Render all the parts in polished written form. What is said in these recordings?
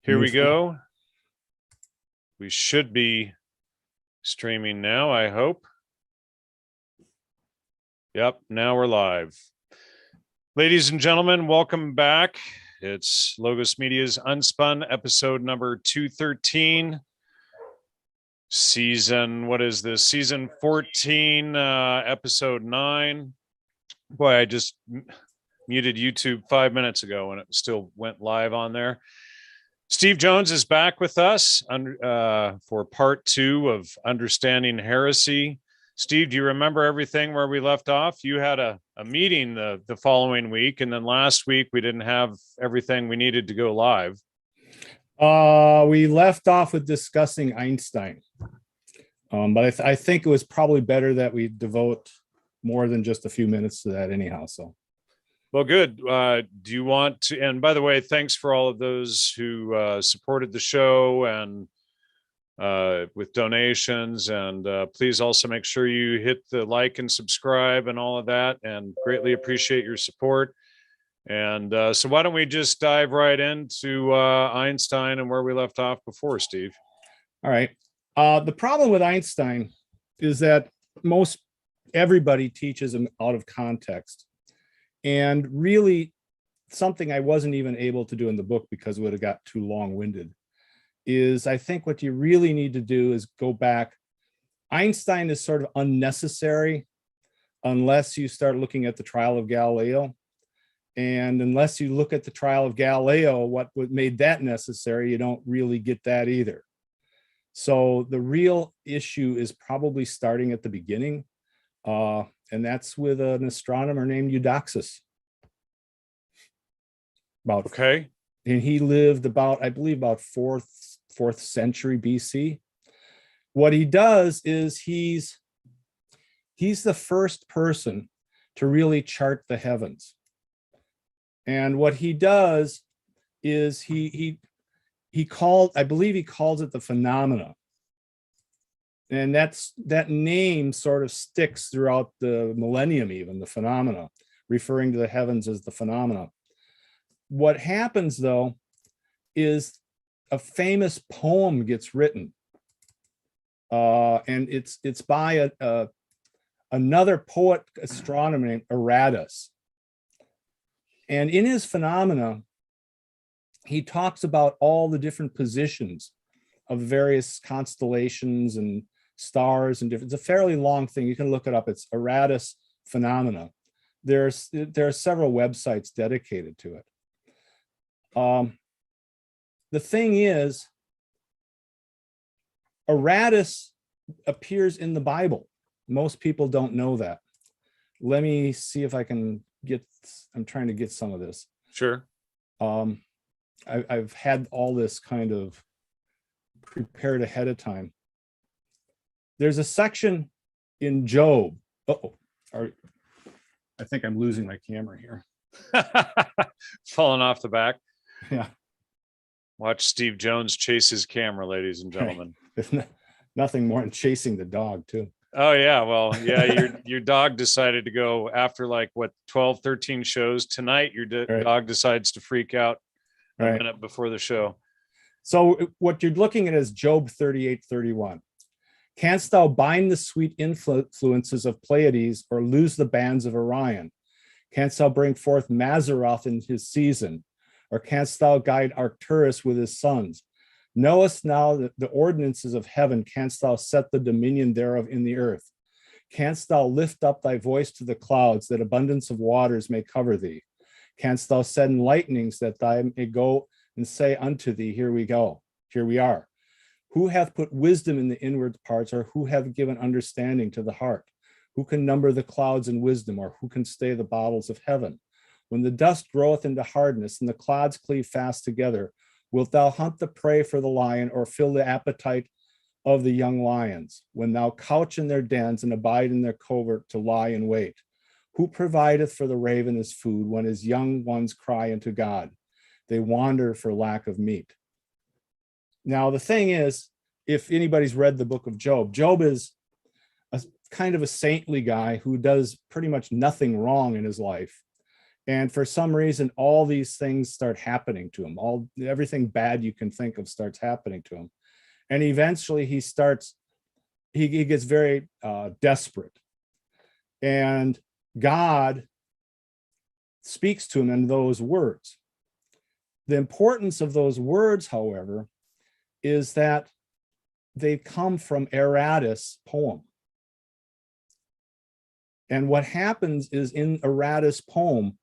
Here we go. We should be streaming now, I hope. Yep, now we're live. Ladies and gentlemen, welcome back. It's Logos Media's Unspun, episode number 213. Season, what is this? Season 14, episode 9. Boy, I just muted YouTube 5 minutes ago and it still went live on there. Steve Jones is back with us for part 2 of Understanding Heresy. Steve, do you remember everything where we left off? You had a meeting the following week, and then last week we didn't have everything we needed to go live. We left off with discussing Einstein, but I think it was probably better that we devote more than just a few minutes to that anyhow. So. Well, good. Do you want to, and by the way, thanks for all of those who supported the show and with donations, and please also make sure you hit the like and subscribe and all of that, and greatly appreciate your support. And so why don't we just dive right into Einstein and where we left off before, Steve? All right. The problem with Einstein is that everybody teaches him out of context. And really, something I wasn't even able to do in the book because it would have got too long-winded, is I think what you really need to do is go back. Einstein is sort of unnecessary unless you start looking at the trial of Galileo. And unless you look at the trial of Galileo, what made that necessary, you don't really get that either. So the real issue is probably starting at the beginning. And that's with an astronomer named Eudoxus. Okay. And he lived about, I believe, about fourth century BC. What he does is he's the first person to really chart the heavens. And what he does is I believe he calls it the phenomena. And that name sort of sticks throughout the millennium, even the phenomena, referring to the heavens as the phenomena. What happens, though, is a famous poem gets written, and it's by another poet astronomer named Aratus. And in his phenomena, he talks about all the different positions of various constellations and stars and different. It's a fairly long thing. You can look it up. It's Aratus Phenomena. There are several websites dedicated to it. The thing is, Aratus appears in the Bible. Most people don't know that. Let me see if I can I'm trying to get some of this. Sure. I've had all this kind of prepared ahead of time. There's a section in Job. I think I'm losing my camera here. Falling off the back. Yeah. Watch Steve Jones chase his camera, ladies and gentlemen. Nothing more than chasing the dog, too. Oh, yeah. Well, yeah, your dog decided to go after 12, 13 shows. Tonight, your dog decides to freak out a minute before the show. So what you're looking at is Job 38:31. Canst thou bind the sweet influences of Pleiades or loose the bands of Orion? Canst thou bring forth Mazzaroth in his season? Or canst thou guide Arcturus with his sons? Knowest now that the ordinances of heaven, canst thou set the dominion thereof in the earth? Canst thou lift up thy voice to the clouds, that abundance of waters may cover thee? Canst thou send lightnings, that thou may go and say unto thee, here we go, here we are? Who hath put wisdom in the inward parts, or who hath given understanding to the heart? Who can number the clouds in wisdom, or who can stay the bottles of heaven? When the dust groweth into hardness, and the clods cleave fast together, wilt thou hunt the prey for the lion, or fill the appetite of the young lions? When thou couch in their dens, and abide in their covert to lie in wait? Who provideth for the raven his food, when his young ones cry unto God? They wander for lack of meat. Now, the thing is, if anybody's read the book of Job, Job is a kind of a saintly guy who does pretty much nothing wrong in his life. And for some reason, all these things start happening to him. Everything bad you can think of starts happening to him. And eventually he gets very desperate. And God speaks to him in those words. The importance of those words, however, is that they come from Aratus' poem. And what happens is in Aratus' poem,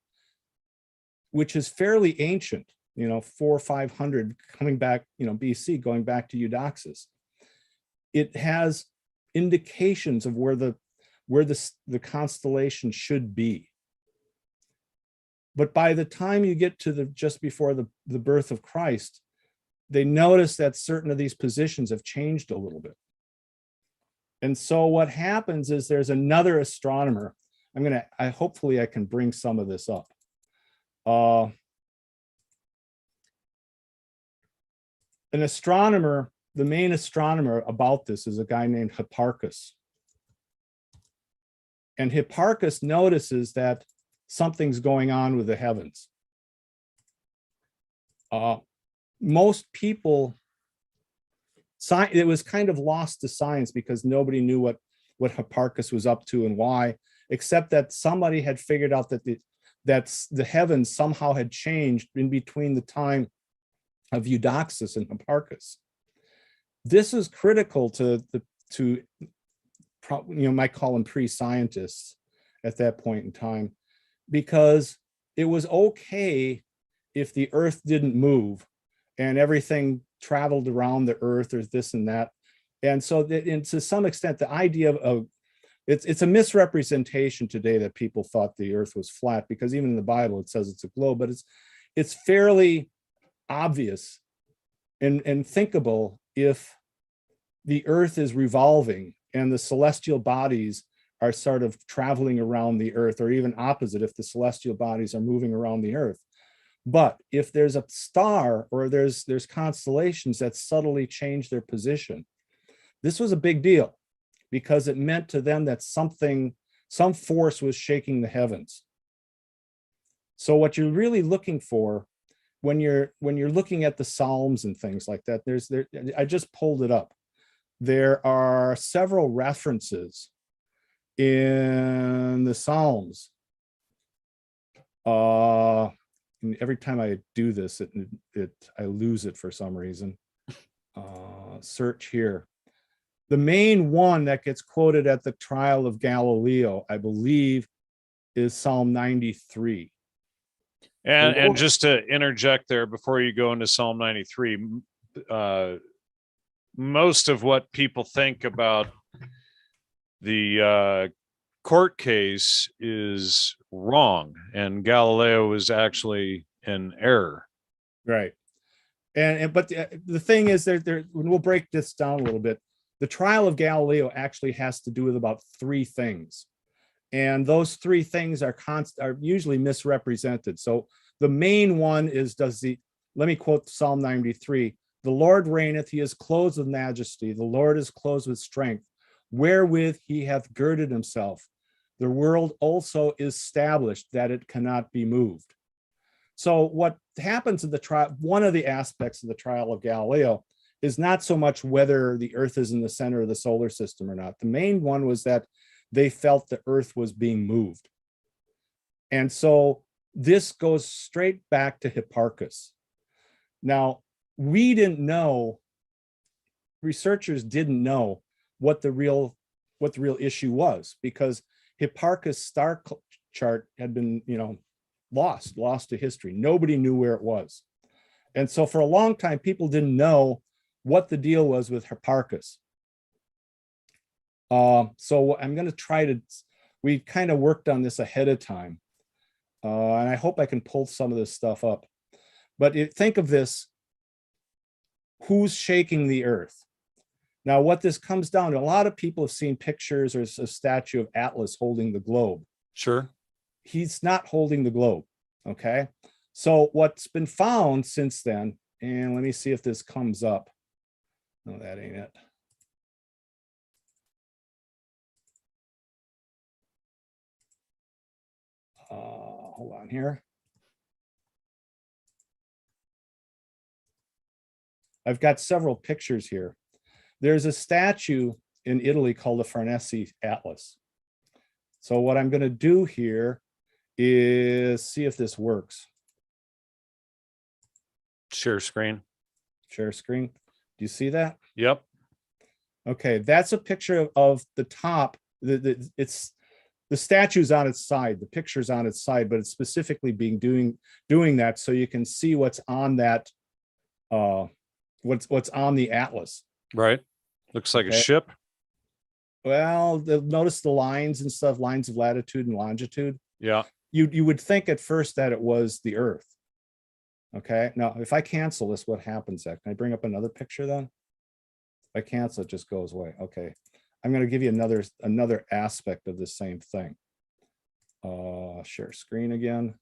which is fairly ancient, 400 or 500 coming back, BC, going back to Eudoxus, it has indications of where the constellation should be. But by the time you get to just before the birth of Christ, they notice that certain of these positions have changed a little bit. And so what happens is there's another astronomer. Hopefully I can bring some of this up. An astronomer, the main astronomer about this is a guy named Hipparchus. And Hipparchus notices that something's going on with the heavens. Most people, it was kind of lost to science because nobody knew what Hipparchus was up to and why, except that somebody had figured out that the heavens somehow had changed in between the time of Eudoxus and Hipparchus. This is critical to might call them pre-scientists at that point in time, because it was okay if the earth didn't move and everything traveled around the earth or this and that. And so to some extent, the idea of it's a misrepresentation today that people thought the earth was flat, because even in the Bible, it says it's a globe, but it's fairly obvious and thinkable if the earth is revolving and the celestial bodies are sort of traveling around the earth, or even opposite, if the celestial bodies are moving around the earth. But if there's a star or there's constellations that subtly change their position, this was a big deal, because it meant to them that some force was shaking the heavens. So what you're really looking for when you're looking at the Psalms and things like that, I just pulled it up. There are several references in the Psalms. And every time I do this, I lose it for some reason. Search here. The main one that gets quoted at the trial of Galileo, I believe, is Psalm 93. And just to interject there before you go into Psalm 93, most of what people think about the court case is wrong, and Galileo was actually in error. Right. But the thing is, we'll break this down a little bit. The trial of Galileo actually has to do with about 3 things. And those 3 things are usually misrepresented. So the main one is, let me quote Psalm 93. The Lord reigneth, he is clothed with majesty. The Lord is clothed with strength, wherewith he hath girded himself. The world also is established, that it cannot be moved. So what happens in the trial, one of the aspects of the trial of Galileo, is not so much whether the earth is in the center of the solar system or not. The main one was that they felt the earth was being moved. And so this goes straight back to Hipparchus. Now, we didn't know, researchers didn't know what the real issue was, because Hipparchus' star chart had been, lost to history. Nobody knew where it was. And so for a long time, people didn't know what the deal was with Hipparchus. So I'm going to we kind of worked on this ahead of time. And I hope I can pull some of this stuff up. But think of this, who's shaking the earth? Now, what this comes down to, a lot of people have seen pictures or a statue of Atlas holding the globe. Sure. He's not holding the globe, okay? So what's been found since then, and let me see if this comes up. No, that ain't it. hold on here. I've got several pictures here. There's a statue in Italy called the Farnese Atlas. So what I'm going to do here is see if this works. Share screen. Share screen. Do you see that? Yep. Okay, that's a picture of the top. It's the statue's on its side, the picture's on its side, but it's specifically doing that so you can see what's on that, what's on the atlas. Right. Looks like Okay. a ship. Well, notice the lines and stuff, lines of latitude and longitude. Yeah. You would think at first that it was the Earth. Okay, now if I cancel this, what happens? Can I bring up another picture then? If I cancel, it just goes away. Okay, I'm going to give you another aspect of the same thing. Share screen again.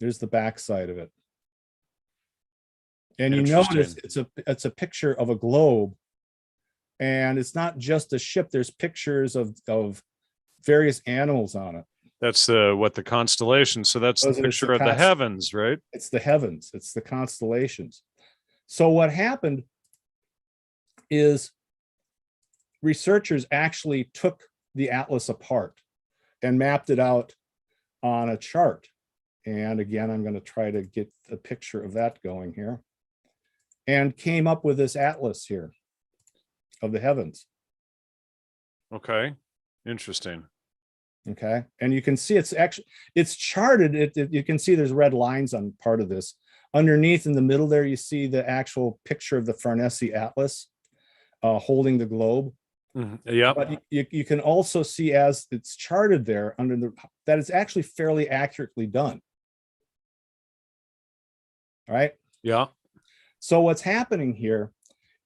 There's the back side of it. And you notice it's a picture of a globe, and it's not just a ship. There's pictures of various animals on it. That's the constellation. So that's the picture of the heavens, right? It's the heavens. It's the constellations. So what happened is researchers actually took the atlas apart and mapped it out on a chart. And again, I'm going to try to get a picture of that going here. And came up with this atlas here of the heavens. Okay, interesting. Okay, and you can see it's charted. You can see there's red lines on part of this. Underneath in the middle there, you see the actual picture of the Farnese Atlas holding the globe. Yeah, but you can also see as it's charted there that it's actually fairly accurately done. All right. Yeah. So what's happening here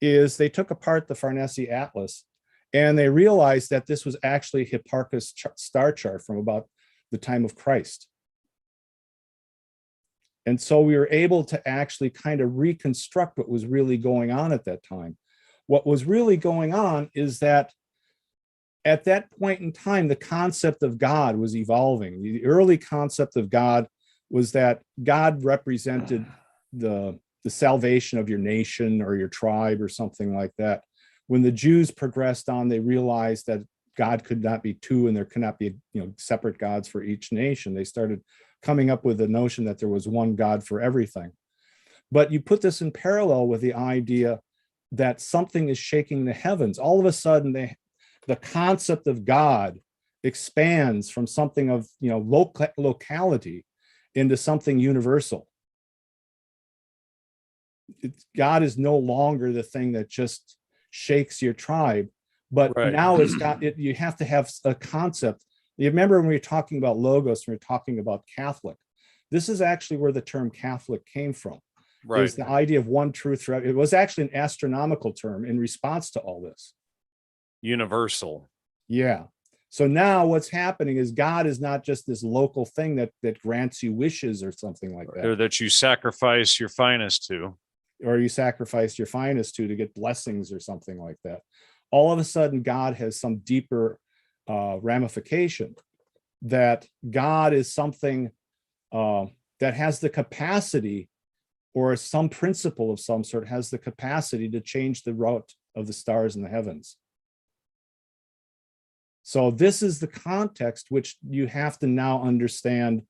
is they took apart the Farnese Atlas and they realized that this was actually Hipparchus star chart from about the time of Christ. And so we were able to actually kind of reconstruct what was really going on at that time. What was really going on is that at that point in time, the concept of God was evolving. The early concept of God was that God represented the salvation of your nation or your tribe or something like that. When the Jews progressed on, they realized that God could not be two and there could not be separate gods for each nation. They started coming up with the notion that there was one God for everything. But you put this in parallel with the idea that something is shaking the heavens. All of a sudden, the concept of God expands from something of locality into something universal. God is no longer the thing that just shakes your tribe, but now it's got it. You have to have a concept. You remember when we were talking about logos, when we were talking about Catholic. This is actually where the term Catholic came from. Right. Is the idea of one truth. It was actually an astronomical term in response to all this. Universal. Yeah. So now what's happening is God is not just this local thing that grants you wishes or something like that. Or that you sacrifice your finest to. Or you sacrifice your finest to get blessings or something like that. All of a sudden, God has some deeper ramification, that God is something that has the capacity, or some principle of some sort has the capacity to change the route of the stars in the heavens. So this is the context which you have to now understand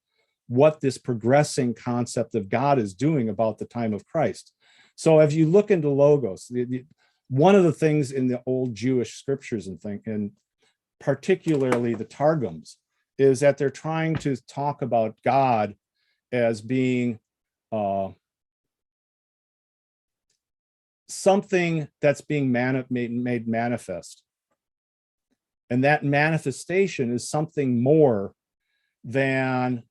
what this progressing concept of God is doing about the time of Christ. So if you look into logos, one of the things in the old Jewish scriptures and particularly the Targums, is that they're trying to talk about God as being something that's being made manifest. And that manifestation is something more than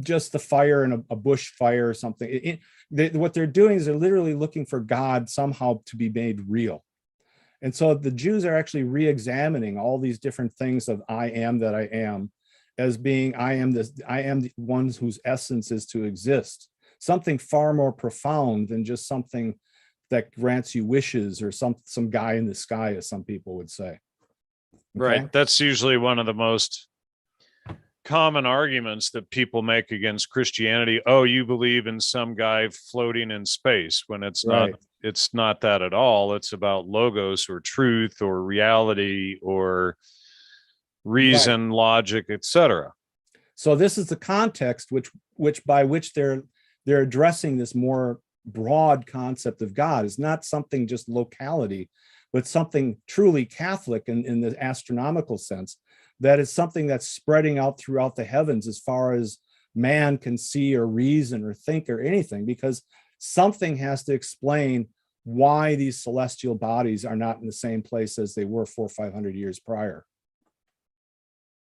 just the fire in a bush fire or something. What they're doing is they're literally looking for God somehow to be made real. And so the Jews are actually re-examining all these different things of I am that I am, as being I am the ones whose essence is to exist. Something far more profound than just something that grants you wishes or some guy in the sky, as some people would say. Right. That's usually one of the most common arguments that people make against Christianity. Oh, you believe in some guy floating in space, when it's Right. not that at all. It's about logos or truth or reality or reason, right, logic, etc. So this is the context by which they're addressing this more broad concept of God. Is not something just locality, but something truly Catholic in the astronomical sense, that is something that's spreading out throughout the heavens as far as man can see or reason or think or anything, because something has to explain why these celestial bodies are not in the same place as they were 400 or 500 years prior.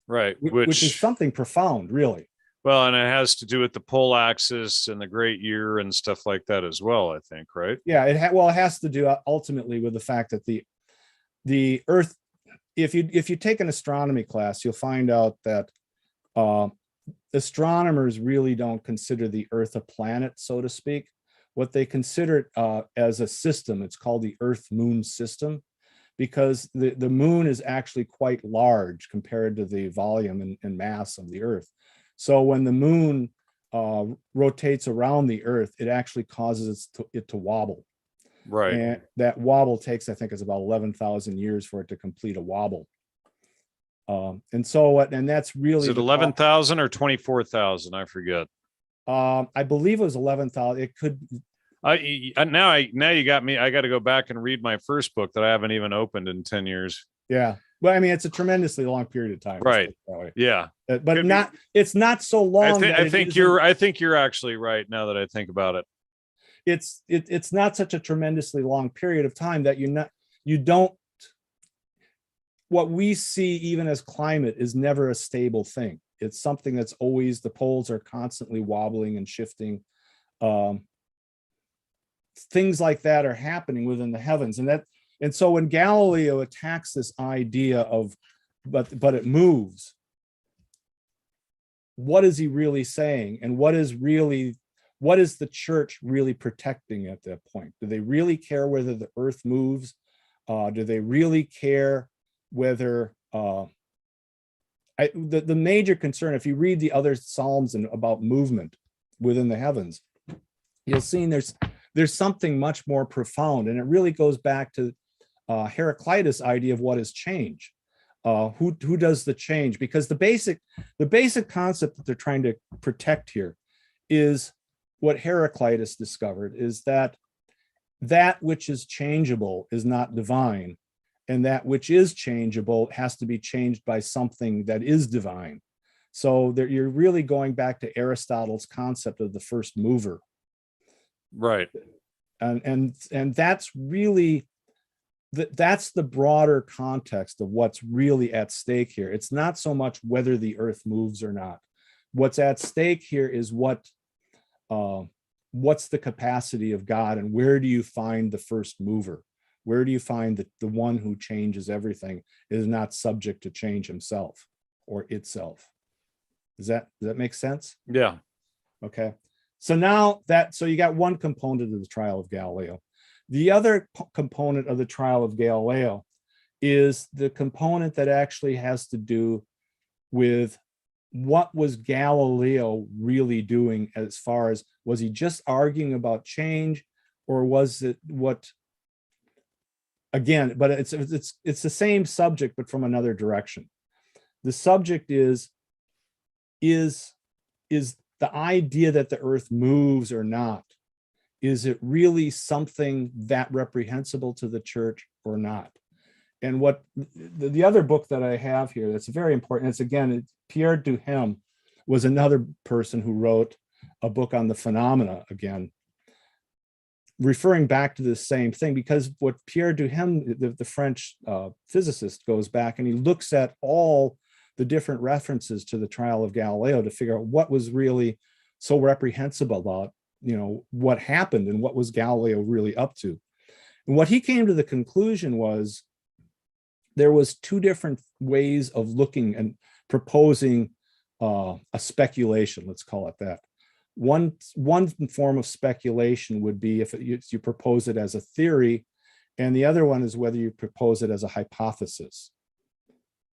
Right. Which is something profound, really. Well, and it has to do with the pole axis and the great year and stuff like that as well, I think, right? Yeah, it has to do ultimately with the fact that the Earth, if you take an astronomy class, you'll find out that astronomers really don't consider the Earth a planet, so to speak. What they consider it as a system, it's called the Earth-Moon system, because the moon is actually quite large compared to the volume and mass of the Earth. So when the moon rotates around the Earth, it actually causes it to wobble. Right. And that wobble takes, I think, it's about 11,000 years for it to complete a wobble. And that's really— Is it 11,000 or 24,000? I forget. I believe it was 11,000. It could. Now you got me. I got to go back and read my first book that I haven't even opened in 10 years. Yeah. Well, I mean, it's a tremendously long period of time. Right. Yeah. But it's not so long. I think you're actually right now that I think about it. It's not such a tremendously long period of time that you don't, what we see even as climate is never a stable thing. It's something that's always, the poles are constantly wobbling and shifting. Things like that are happening within the heavens. And so when Galileo attacks this idea of, but it moves, what is he really saying? And what is the church really protecting at that point? Do they really care whether the Earth moves? Do they really care whether the major concern, if you read the other Psalms about movement within the heavens, you'll see there's something much more profound, and it really goes back to Heraclitus' idea of what is change. Who does the change? Because the basic concept that they're trying to protect here is what Heraclitus discovered, is that which is changeable is not divine, and that which is changeable has to be changed by something that is divine. So you're really going back to Aristotle's concept of the first mover. Right. And that's really, that's the broader context of what's really at stake here. It's not so much whether the Earth moves or not. What's at stake here is what's the capacity of God, and where do you find the first mover? Where do you find the one who changes everything, is not subject to change himself or itself? Does that make sense? Yeah. Okay. So now so you got one component of the trial of Galileo. The other component of the trial of Galileo is the component that actually has to do with what was Galileo really doing, as far as, was he just arguing about change, or was it what, again, but it's the same subject, but from another direction. The subject is the idea that the Earth moves or not, is it really something that reprehensible to the church or not? And what the other book that I have here that's very important, Pierre Duhem was another person who wrote a book on the phenomena, again, referring back to the same thing, because what Pierre Duhem, the French physicist, goes back and he looks at all the different references to the trial of Galileo to figure out what was really so reprehensible about, what happened and what was Galileo really up to. And what he came to the conclusion was there was two different ways of looking and proposing a speculation, let's call it that. One form of speculation would be if you propose it as a theory, and the other one is whether you propose it as a hypothesis.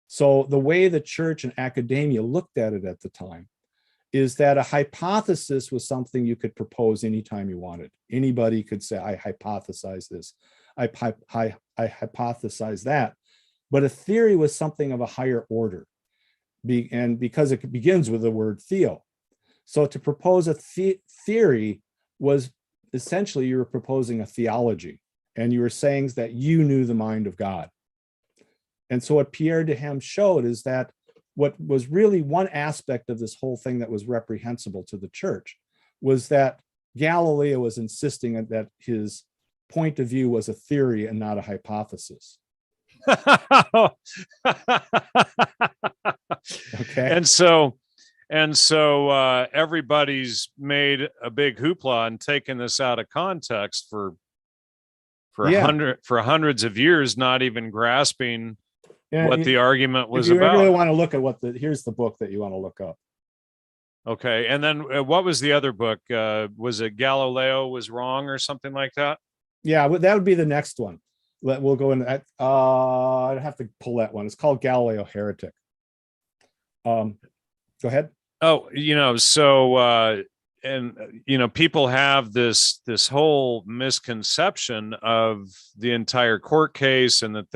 So the way the church and academia looked at it at the time is that a hypothesis was something you could propose anytime you wanted. Anybody could say, I hypothesize this, I hypothesize that. But a theory was something of a higher order, and because it begins with the word theo. So to propose a theory was essentially you were proposing a theology, and you were saying that you knew the mind of God. And so what Pierre de Ham showed is that what was really one aspect of this whole thing that was reprehensible to the church was that Galileo was insisting that his point of view was a theory and not a hypothesis. Okay. And so everybody's made a big hoopla and taken this out of context for hundreds of years, not even grasping what the argument was about. If you really want to look at here's the book that you want to look up. Okay. And then what was the other book? Was it Galileo was wrong or something like that? Yeah, that would be the next one. We'll go into that. I'd have to pull that one. It's called Galileo Heretic. Go ahead. Oh, people have this whole misconception of the entire court case, and that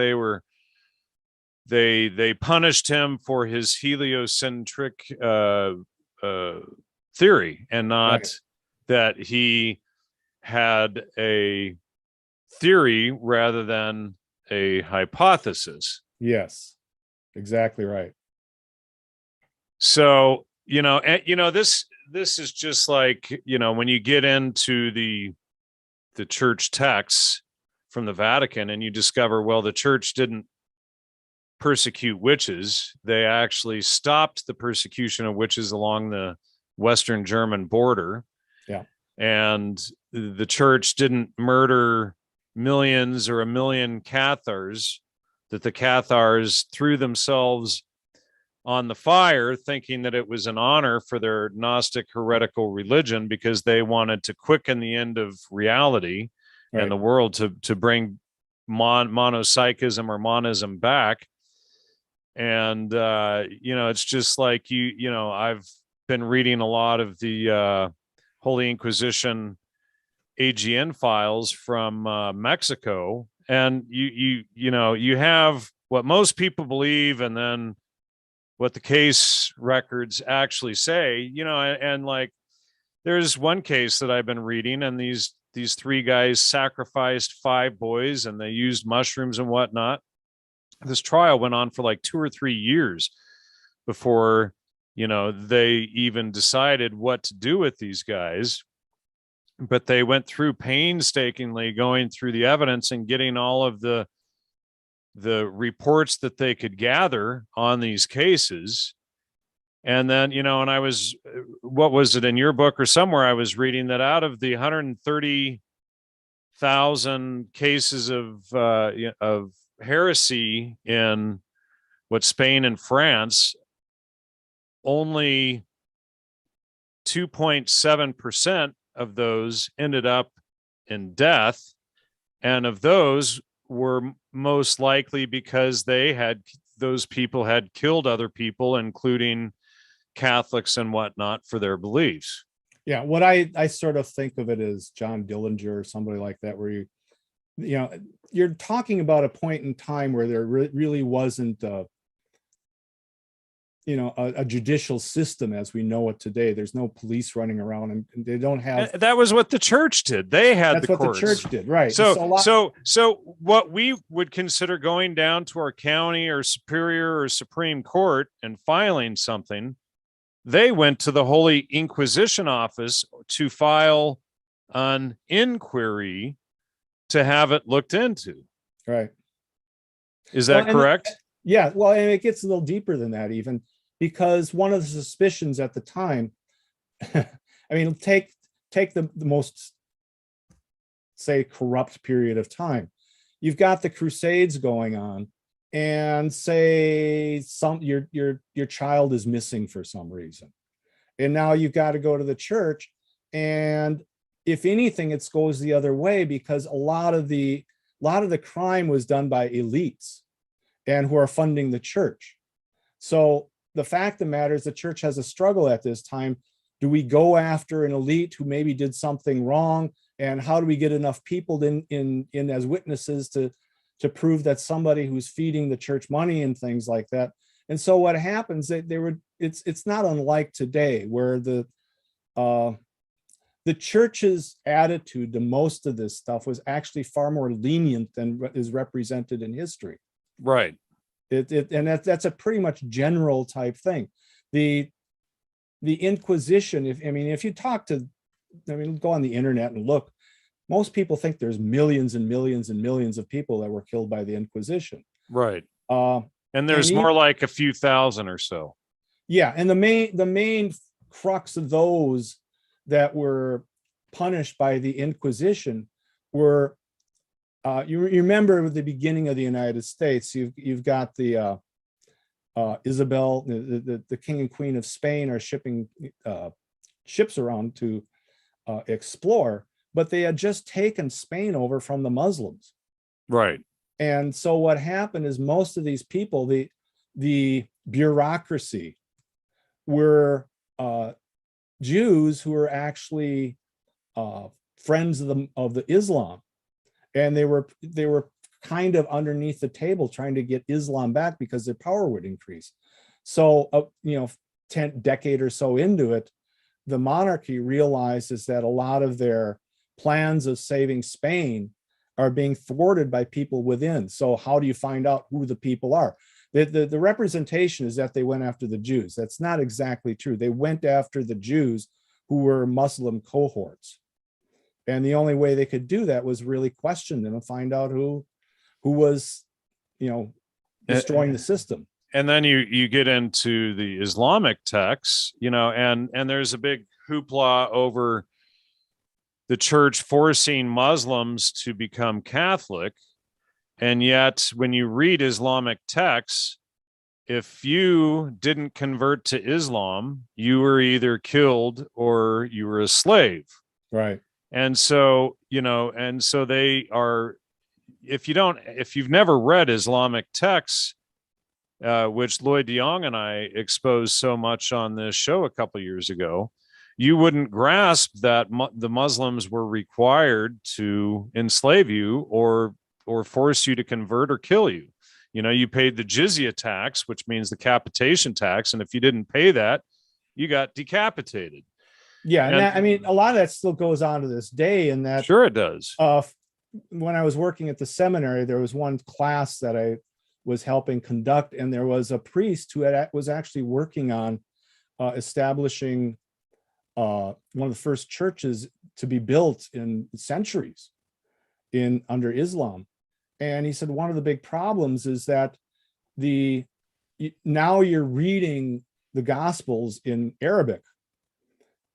they punished him for his heliocentric theory, and not that he had a theory rather than a hypothesis. Yes, exactly right. So, this is just like, when you get into the church texts from the Vatican and you discover, well, the church didn't persecute witches. They actually stopped the persecution of witches along the Western German border. Yeah. And the church didn't murder millions or a million Cathars, that the Cathars threw themselves on the fire thinking that it was an honor for their Gnostic heretical religion, because they wanted to quicken the end of reality and the world to bring monopsychism or monism back. And it's just like I've been reading a lot of the Holy Inquisition AGN files from Mexico, and you have what most people believe, and then what the case records actually say, and like there's one case that I've been reading, and these three guys sacrificed 5 boys, and they used mushrooms and whatnot. This trial went on for like 2 or 3 years before, they even decided what to do with these guys. But they went through painstakingly going through the evidence and getting all of the reports that they could gather on these cases. And then, and I was, what was it in your book or somewhere, I was reading that out of the 130,000 cases of heresy in Spain and France, only 2.7% of those ended up in death. And of those were most likely because those people had killed other people, including Catholics and whatnot, for their beliefs. Yeah, what I sort of think of it as John Dillinger or somebody like that, where you're talking about a point in time where there really wasn't a judicial system as we know it today. There's no police running around, and they don't have. That was what the church did. They had that's the what courts. The church did, right? So what we would consider going down to our county or superior or Supreme Court and filing something, they went to the Holy Inquisition office to file an inquiry to have it looked into. Right. Is that correct? Yeah. Well, and it gets a little deeper than that, even, because one of the suspicions at the time, I mean, take the most, say, corrupt period of time. You've got the Crusades going on, and say your child is missing for some reason, and now you've got to go to the church, and if anything, it goes the other way, because a lot of the crime was done by elites and who are funding the church. So the fact of the matter is the church has a struggle at this time. Do we go after an elite who maybe did something wrong? And how do we get enough people in as witnesses to prove that somebody who's feeding the church money and things like that? And so what happens, it's not unlike today, where the church's attitude to most of this stuff was actually far more lenient than is represented in history. Right. And that's a pretty much general type thing. The Inquisition, if you talk to, go on the internet and look, most people think there's millions and millions and millions of people that were killed by the Inquisition. Right. And there's more like a few thousand or so. Yeah. And the main crux of those that were punished by the Inquisition were, you remember at the beginning of the United States, you've got the Isabel, the King and Queen of Spain are shipping ships around to explore, but they had just taken Spain over from the Muslims. Right. And so what happened is most of these people, the bureaucracy, were Jews who were actually friends of the Islam, and they were kind of underneath the table trying to get Islam back because their power would increase. So 10 decade or so into it, the monarchy realizes that a lot of their plans of saving Spain are being thwarted by people within. So how do you find out who the people are? The representation is that they went after the Jews. That's not exactly true. They went after the Jews who were Muslim cohorts. And the only way they could do that was really question them and find out who was, destroying the system. And then you get into the Islamic texts, and there's a big hoopla over the church forcing Muslims to become Catholic. And yet when you read Islamic texts, if you didn't convert to Islam, you were either killed or you were a slave. Right. And so, they are, if you've never read Islamic texts, which Lloyd DeYoung and I exposed so much on this show a couple of years ago, you wouldn't grasp that the Muslims were required to enslave you or force you to convert or kill you. You paid the jizya tax, which means the capitation tax, and if you didn't pay that, you got decapitated. Yeah, and a lot of that still goes on to this day. And that sure it does. When I was working at the seminary, there was one class that I was helping conduct, and there was a priest who was actually working on establishing one of the first churches to be built in centuries under Islam. And he said one of the big problems is that now you're reading the Gospels in Arabic.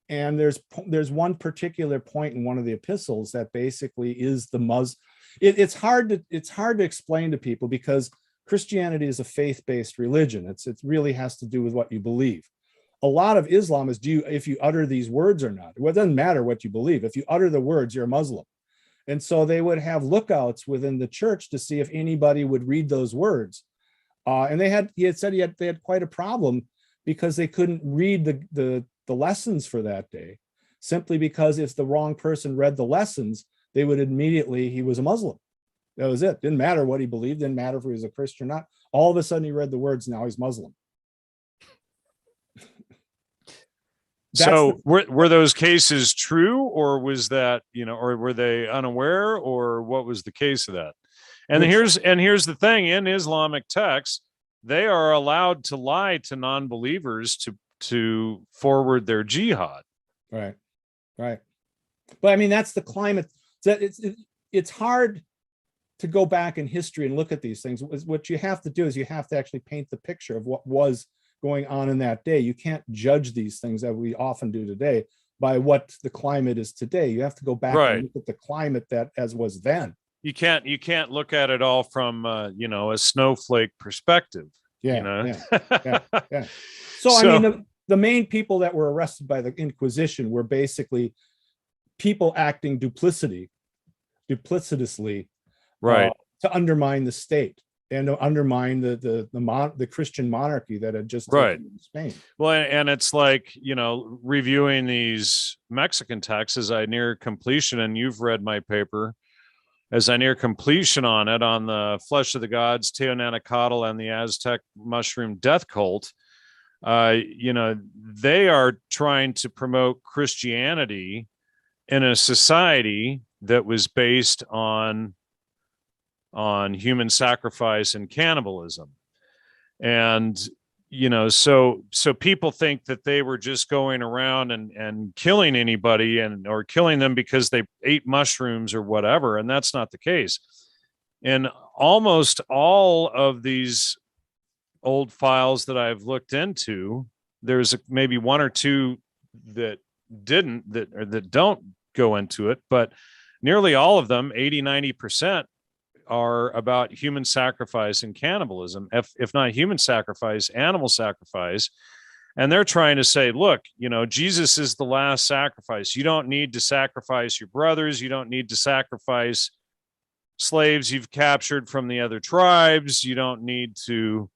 And there's one particular point in one of the epistles that basically is the it's hard to explain to people, because Christianity is a faith-based religion. It really has to do with what you believe. A lot of Islam is if you utter these words or not. Well, it doesn't matter what you believe. If you utter the words, you're a Muslim. And so they would have lookouts within the church to see if anybody would read those words. And they had quite a problem, because they couldn't read the lessons for that day, simply because if the wrong person read the lessons, they would immediately, he was a Muslim. That was it. Didn't matter what he believed, didn't matter if he was a Christian or not. All of a sudden he read the words, now he's Muslim. So were those cases true, or was that, or were they unaware, or what was the case of that? And here's the thing, in Islamic texts, they are allowed to lie to non-believers to forward their jihad. Right. But that's the climate. It's hard to go back in history and look at these things. What you have to do is you have to actually paint the picture of what was going on in that day. You can't judge these things that we often do today by what the climate is today. You have to go back and look at the climate that as was then. You can't look at it all from a snowflake perspective. Yeah. So the main people that were arrested by the Inquisition were basically people acting duplicitously, right, to undermine the state. and to undermine the Christian monarchy that had just Right. taken Spain. Well, and it's like, reviewing these Mexican texts as I near completion, and you've read my paper, as I near completion on it, on the Flesh of the Gods, Teonanacatl, and the Aztec mushroom death cult. They are trying to promote Christianity in a society that was based on human sacrifice and cannibalism. And so people think that they were just going around and killing anybody or killing them because they ate mushrooms or whatever, and that's not the case. In almost all of these old files that I've looked into, there's maybe one or two that don't go into it, but nearly all of them, 80-90%, are about human sacrifice and cannibalism, if not human sacrifice, animal sacrifice. And they're trying to say, look, Jesus is the last sacrifice. You don't need to sacrifice your brothers. You don't need to sacrifice slaves you've captured from the other tribes. You don't need to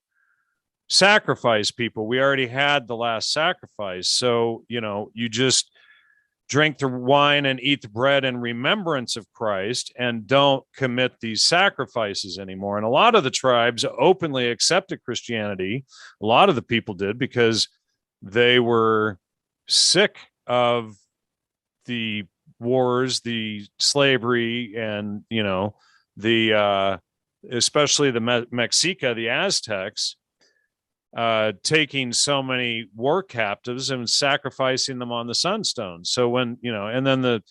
sacrifice people. We already had the last sacrifice. So, you just drink the wine and eat the bread in remembrance of Christ and don't commit these sacrifices anymore. And a lot of the tribes openly accepted Christianity. A lot of the people did, because they were sick of the wars, the slavery, and, especially the Mexica, the Aztecs, taking so many war captives and sacrificing them on the sunstone. So when, and then the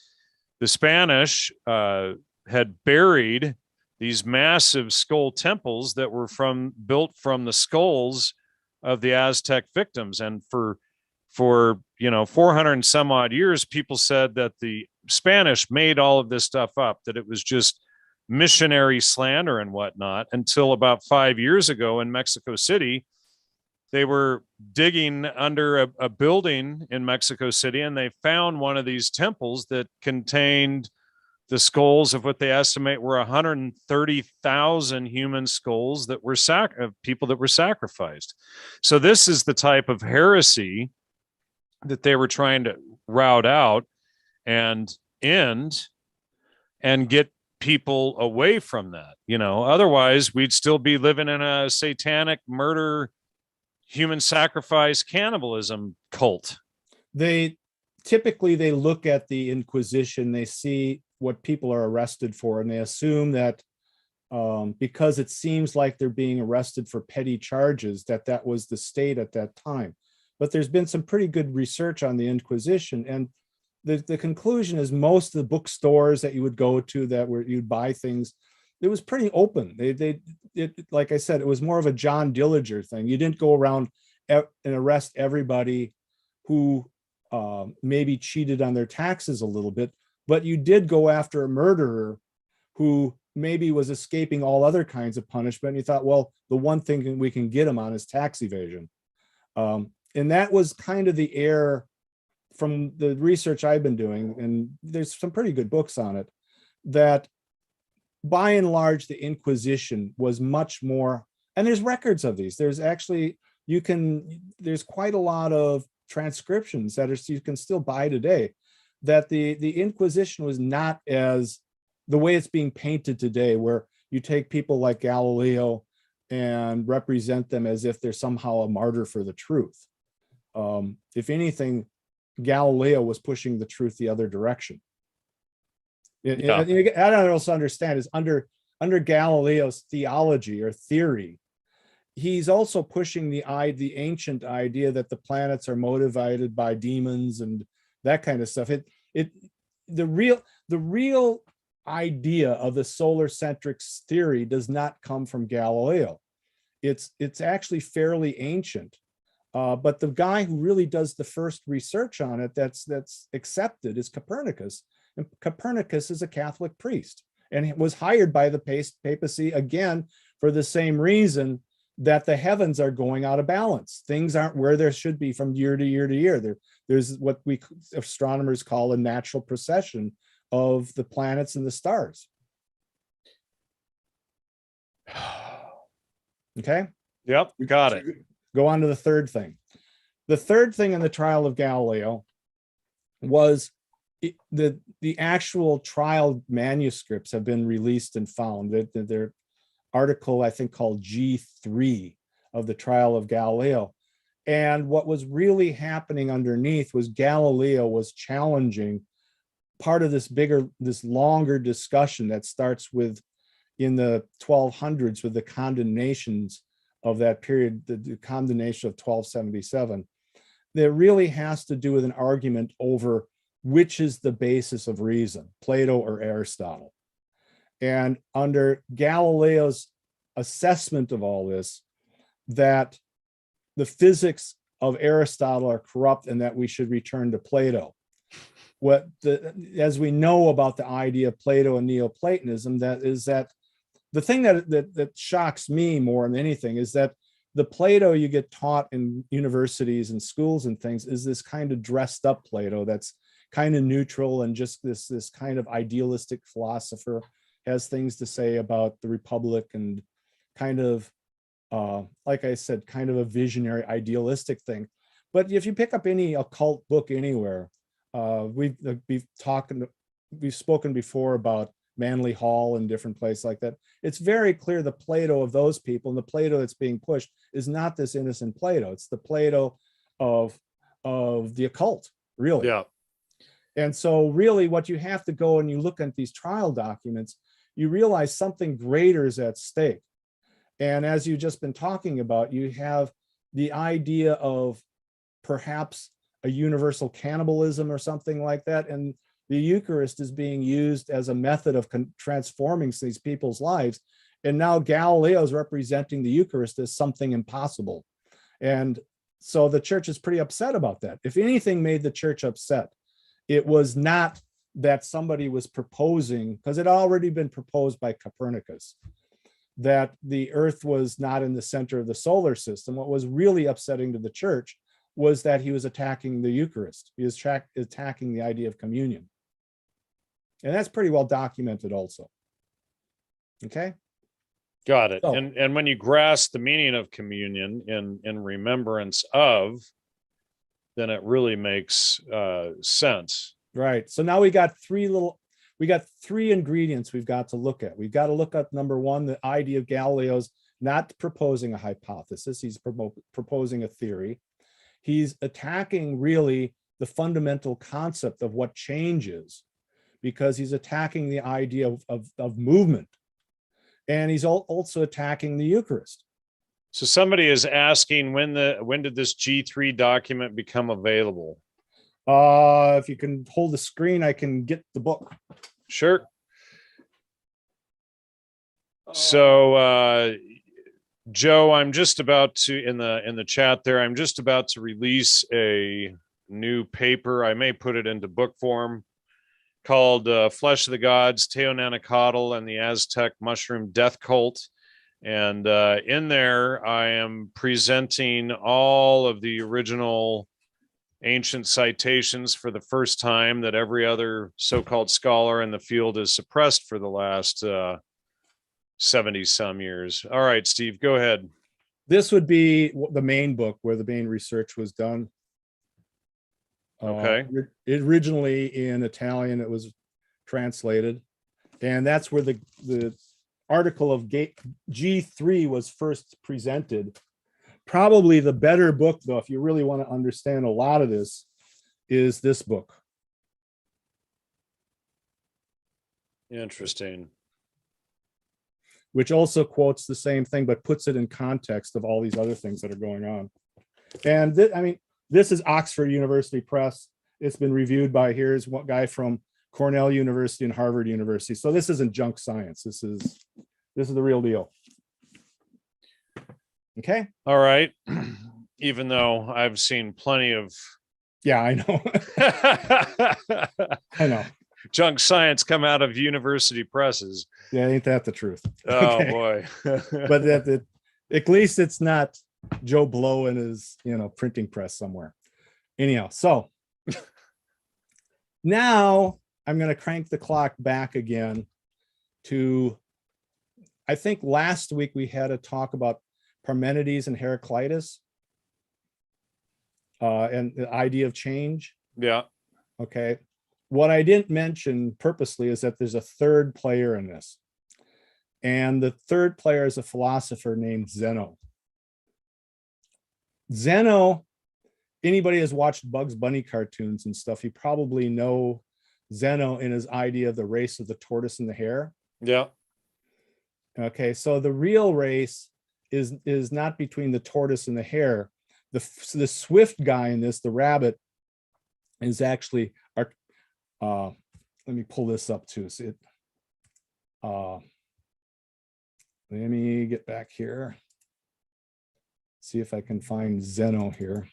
Spanish had buried these massive skull temples that were built from the skulls of the Aztec victims. And for 400 and some odd years, people said that the Spanish made all of this stuff up, that it was just missionary slander and whatnot, until about 5 years ago in Mexico City, they were digging under a building in Mexico City, and they found one of these temples that contained the skulls of what they estimate were 130,000 human skulls that were of people that were sacrificed. So this is the type of heresy that they were trying to rout out and end and get people away from that. Otherwise we'd still be living in a satanic murder, human sacrifice, cannibalism cult. They typically look at the Inquisition, they see what people are arrested for, and they assume that because it seems like they're being arrested for petty charges, that was the state at that time. But there's been some pretty good research on the Inquisition, and the conclusion is most of the bookstores that you would go to where you'd buy things, it was pretty open. Like I said, it was more of a John Dillinger thing. You didn't go around and arrest everybody who maybe cheated on their taxes a little bit, but you did go after a murderer who maybe was escaping all other kinds of punishment. And you thought, well, the one thing we can get him on is tax evasion. And that was kind of the error from the research I've been doing, and there's some pretty good books on it, that by and large, the Inquisition was much more, and there's records of these. There's actually, there's quite a lot of transcriptions that you can still buy today, that the Inquisition was not as the way it's being painted today, where you take people like Galileo and represent them as if they're somehow a martyr for the truth. If anything, Galileo was pushing the truth the other direction. Yeah. I don't also understand is under Galileo's theology or theory, he's also pushing the ancient idea that the planets are motivated by demons and that kind of stuff. The real idea of the solar centric theory does not come from Galileo. It's actually fairly ancient. But the guy who really does the first research on it that's accepted is Copernicus. And Copernicus is a Catholic priest, and he was hired by the papacy again for the same reason, that the heavens are going out of balance. Things aren't where there should be from year to year to year. There's what we astronomers call a natural precession of the planets and the stars. Okay. Yep. Got it. Go on to the third thing. The third thing in the trial of Galileo was the actual trial manuscripts have been released and found. Their article, I think, called G3 of the trial of Galileo. And what was really happening underneath was Galileo was challenging part of this longer discussion that starts with in the 1200s with the condemnations of that period, the condemnation of 1277. That really has to do with an argument over which is the basis of reason, Plato or Aristotle. And under Galileo's assessment of all this, that the physics of Aristotle are corrupt and that we should return to Plato. As we know about the idea of Plato and Neoplatonism, that the thing that shocks me more than anything is that the Plato you get taught in universities and schools and things is this kind of dressed up Plato that's kind of neutral and just this kind of idealistic philosopher, has things to say about the Republic and kind of, like I said, kind of a visionary idealistic thing. But if you pick up any occult book anywhere, we've spoken before about Manly Hall and different places like that. It's very clear the Plato of those people and the Plato that's being pushed is not this innocent Plato. It's the Plato of the occult, really. Yeah. And so really what you have to go and you look at these trial documents, you realize something greater is at stake. And as you've just been talking about, you have the idea of perhaps a universal cannibalism or something like that. And the Eucharist is being used as a method of transforming these people's lives. And now Galileo is representing the Eucharist as something impossible. And so the church is pretty upset about that. If anything made the church upset, it was not that somebody was proposing, because it had already been proposed by Copernicus, that the earth was not in the center of the solar system. What was really upsetting to the church was that he was attacking the Eucharist. He was attacking the idea of communion. And that's pretty well documented also. Okay. Got it. So, and when you grasp the meaning of communion in remembrance of, then it really makes sense. right. So now we got three ingredients we've got to look at. We've got to look at, number one, the idea of Galileo's not proposing a hypothesis. He's proposing a theory. He's attacking really the fundamental concept of what change is, because he's attacking the idea of movement. And he's also attacking the Eucharist. So somebody is asking when did this G3 document become available? If you can hold the screen, I can get the book. Sure. So Joe, I'm just about to, in the chat there, I'm just about to release a new paper. I may put it into book form, called Flesh of the Gods, Teonanacatl and the Aztec Mushroom Death Cult. And in there, I am presenting all of the original ancient citations for the first time that every other so-called scholar in the field has suppressed for the last 70 some years. All right, Steve, go ahead. This would be the main book where the main research was done. Okay. Originally in Italian, it was translated. And that's where the article of G3 was first presented. Probably the better book, though, if you really want to understand a lot of this, is this book. Interesting. Which also quotes the same thing, but puts it in context of all these other things that are going on. And this is Oxford University Press. It's been reviewed by, here's one guy from Cornell University and Harvard University. So this isn't junk science. This is the real deal. Okay. All right. Even though I've seen plenty of. Yeah, I know. I know. Junk science come out of university presses. Yeah, ain't that the truth? Oh, okay. Boy. But at least it's not Joe Blow in his printing press somewhere. Anyhow, so now I'm going to crank the clock back again to, I think last week we had a talk about Parmenides and Heraclitus, and the idea of change. Yeah. Okay. What I didn't mention purposely is that there's a third player in this. And the third player is a philosopher named Zeno. Zeno, anybody has watched Bugs Bunny cartoons and stuff, you probably know Zeno in his idea of the race of the tortoise and the hare. Yeah. Okay, so the real race is not between the tortoise and the hare. The swift guy in this, the rabbit, is actually our. Let me pull this up too. So let me get back here. See if I can find Zeno here.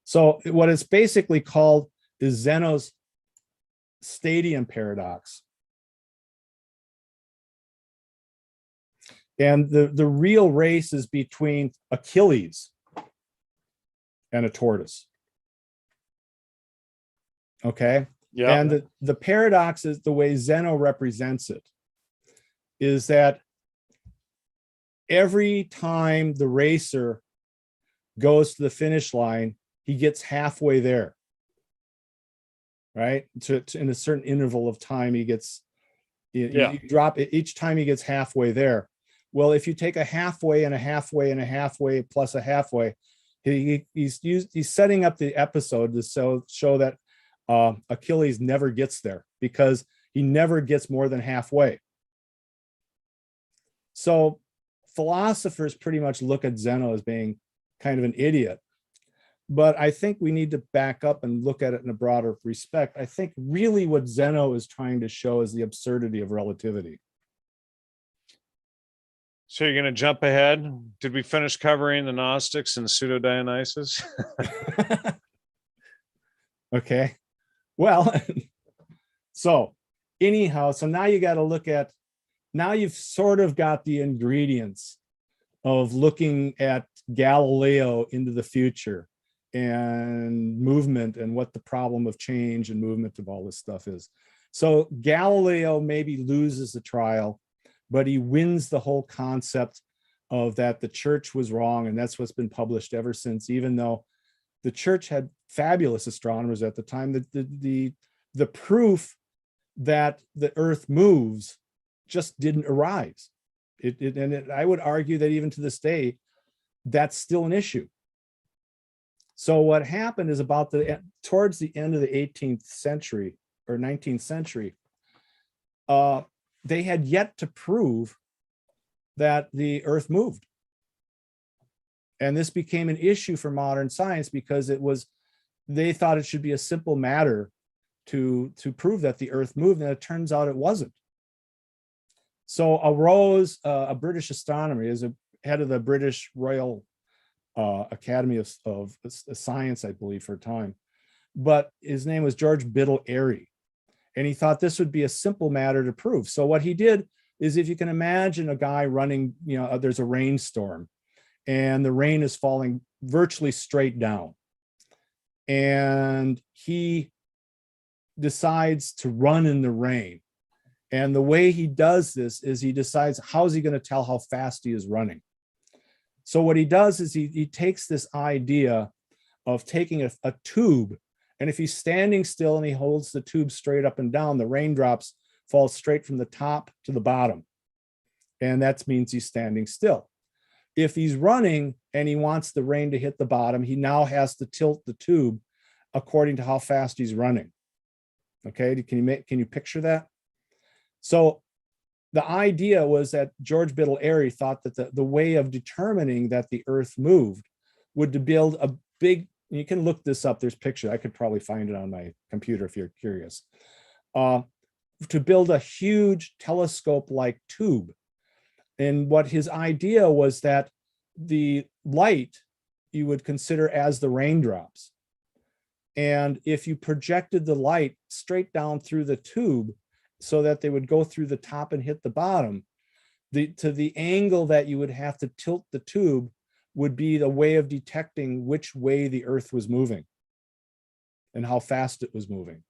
So what it's basically called is Zeno's stadium paradox. And the real race is between Achilles and a tortoise. Okay. Yeah. And the paradox is, the way Zeno represents it, is that every time the racer goes to the finish line, he gets halfway there. Right? In a certain interval of time, he gets, you drop it each time he gets halfway there. Well, if you take a halfway and a halfway and a halfway plus a halfway, he's setting up the episode to show that Achilles never gets there, because he never gets more than halfway. So philosophers pretty much look at Zeno as being kind of an idiot. But I think we need to back up and look at it in a broader respect. I think really what Zeno is trying to show is the absurdity of relativity. So you're going to jump ahead. Did we finish covering the Gnostics and Pseudo-Dionysus? Okay. Well, so anyhow, so now you got to look at, now you've sort of got the ingredients of looking at Galileo into the future and movement and what the problem of change and movement of all this stuff is. So Galileo maybe loses the trial, but he wins the whole concept of that the church was wrong. And that's what's been published ever since, even though the church had fabulous astronomers at the time. The proof that the earth moves just didn't arise. I would argue that even to this day, that's still an issue. So what happened is about towards the end of the 18th century or 19th century, they had yet to prove that the earth moved. And this became an issue for modern science because they thought it should be a simple matter to prove that the earth moved, and it turns out it wasn't. So arose a British astronomer, is a head of the British Royal Academy of Science, I believe, for a time. But his name was George Biddle Airy. And he thought this would be a simple matter to prove. So what he did is, if you can imagine a guy running, there's a rainstorm and the rain is falling virtually straight down. And he decides to run in the rain. And the way he does this is he decides, how's he going to tell how fast he is running? So what he does is he takes this idea of taking a tube, and if he's standing still and he holds the tube straight up and down, the raindrops fall straight from the top to the bottom. And that means he's standing still. If he's running and he wants the rain to hit the bottom, he now has to tilt the tube according to how fast he's running. Okay, can you picture that? So the idea was that George Biddle Airy thought that the way of determining that the earth moved would to build a big, you can look this up, there's pictures, I could probably find it on my computer if you're curious, to build a huge telescope-like tube. And what his idea was that the light you would consider as the raindrops. And if you projected the light straight down through the tube so that they would go through the top and hit the bottom, to the angle that you would have to tilt the tube would be the way of detecting which way the earth was moving and how fast it was moving.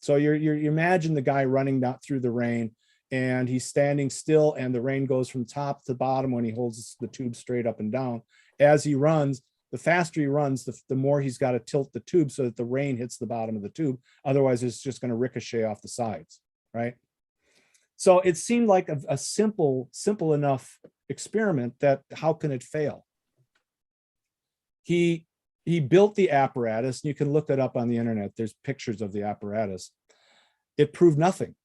So you imagine the guy running down through the rain, and he's standing still, and the rain goes from top to bottom when he holds the tube straight up and down. As he runs, the faster he runs, the more he's got to tilt the tube so that the rain hits the bottom of the tube. Otherwise, it's just going to ricochet off the sides, right? So it seemed like a simple enough experiment that how can it fail? He built the apparatus, and you can look it up on the internet. There's pictures of the apparatus. It proved nothing.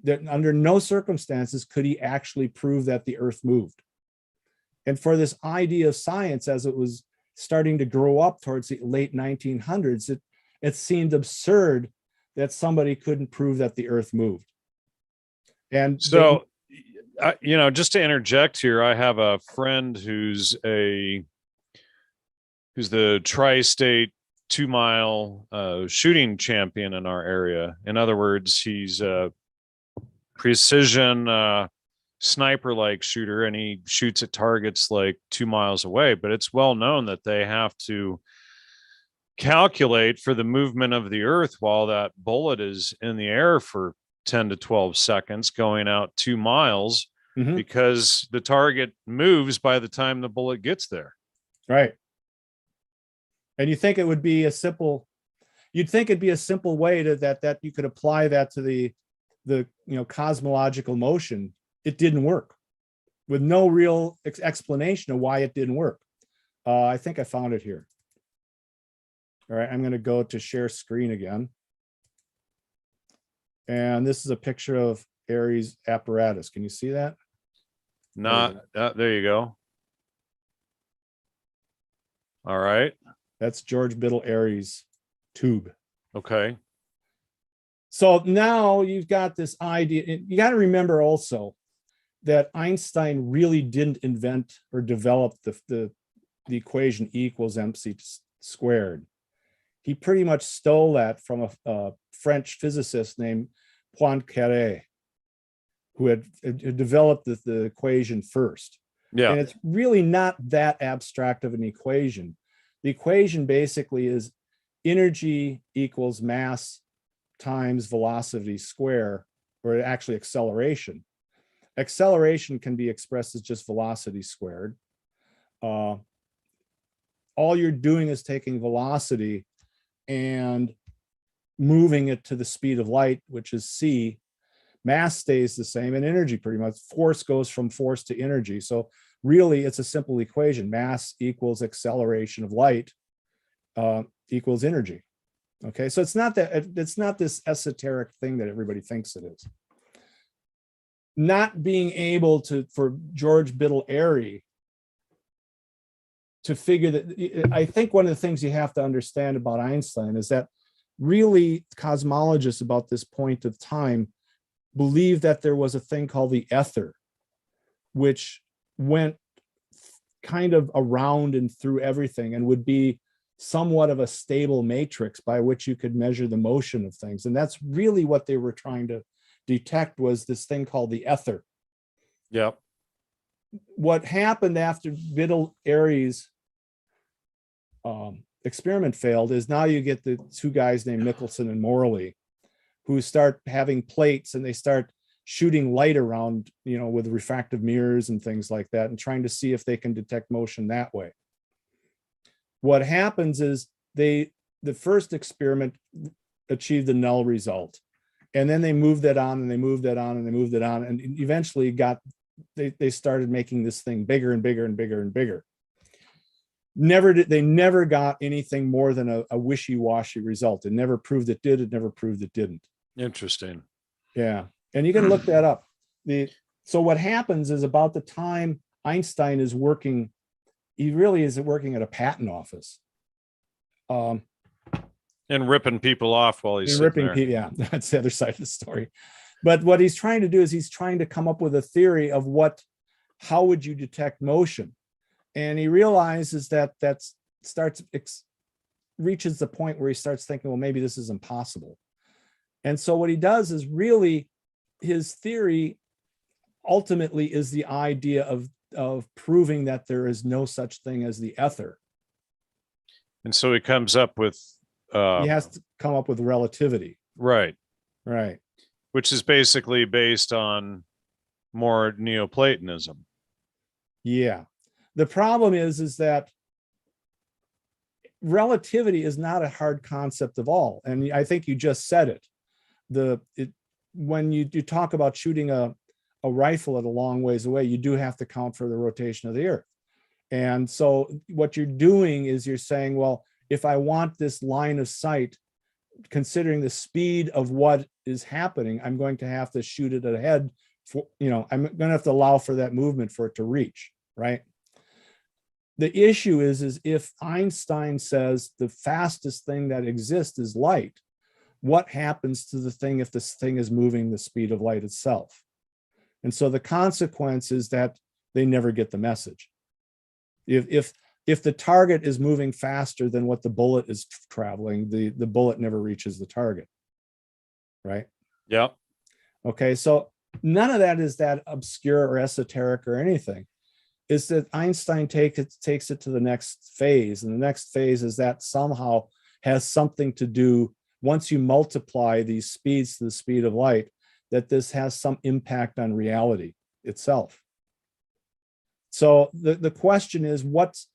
That under no circumstances could he actually prove that the earth moved. And for this idea of science, as it was starting to grow up towards the late 1900s, it seemed absurd that somebody couldn't prove that the earth moved. And so, just to interject here, I have a friend who's the tri-state 2-mile shooting champion in our area. In other words, he's a precision sniper-like shooter, and he shoots at targets like 2 miles away. But it's well known that they have to calculate for the movement of the earth while that bullet is in the air for 10 to 12 seconds going out 2 miles, because the target moves by the time the bullet gets there. Right. And you think it would be you'd think it'd be a simple way to that you could apply that to the cosmological motion. It didn't work, with no real explanation of why it didn't work. I think I found it here. All right, I'm going to go to share screen again. And this is a picture of Ares apparatus. Can you see that? There you go. All right. That's George Biddle Ares tube. Okay. So now you've got this idea. You got to remember also that Einstein really didn't invent or develop the equation E equals mc squared. He pretty much stole that from a French physicist named Poincaré, who had developed the equation first. Yeah. And it's really not that abstract of an equation. The equation basically is energy equals mass times velocity square, or actually acceleration. Acceleration can be expressed as just velocity squared. All you're doing is taking velocity and moving it to the speed of light, which is c. Mass stays the same, and energy pretty much. Force goes from force to energy. So really, it's a simple equation. Mass equals acceleration of light equals energy. Okay, so it's not this esoteric thing that everybody thinks it is. Not being able for George Biddle Airy to figure that, I think one of the things you have to understand about Einstein is that really cosmologists about this point of time believe that there was a thing called the ether, which went kind of around and through everything and would be somewhat of a stable matrix by which you could measure the motion of things. And that's really what they were trying to detect, was this thing called the ether. Yep. What happened after Biddle-Airy's experiment failed is now you get the two guys named Michelson and Morley, who start having plates, and they start shooting light around, with refractive mirrors and things like that, and trying to see if they can detect motion that way. What happens is the first experiment achieved a null result, and then they moved that on, and they moved that on, and they moved it on, and eventually they started making this thing bigger and bigger and bigger and bigger. They never got anything more than a wishy-washy result. It never proved it did, it never proved it didn't. Interesting. Yeah, and you can look that up. So what happens is, about the time Einstein is working, he really is working at a patent office. And ripping people off while he's sitting there. Yeah, that's the other side of the story. But what he's trying to do is he's trying to come up with a theory of how would you detect motion? And he realizes that reaches the point where he starts thinking, well, maybe this is impossible. And so what he does is, really, his theory ultimately is the idea of proving that there is no such thing as the ether. And so he comes up with he has to come up with relativity. Right. which is basically based on more Neoplatonism. Yeah. The problem is that relativity is not a hard concept of all. And I think you just said it. When you talk about shooting a rifle at a long ways away, you do have to count for the rotation of the earth. And so what you're doing is you're saying, well, if I want this line of sight, considering the speed of what is happening, I'm going to have to shoot it ahead for, I'm going to have to allow for that movement for it to reach, right? The issue is if Einstein says the fastest thing that exists is light, what happens to the thing if this thing is moving the speed of light itself? And so the consequence is that they never get the message. If the target is moving faster than what the bullet is traveling, the bullet never reaches the target, right? Yeah. Okay, so none of that is that obscure or esoteric or anything. Is that Einstein takes it to the next phase, and the next phase is that somehow has something to do, once you multiply these speeds to the speed of light, that this has some impact on reality itself. So the question is, what's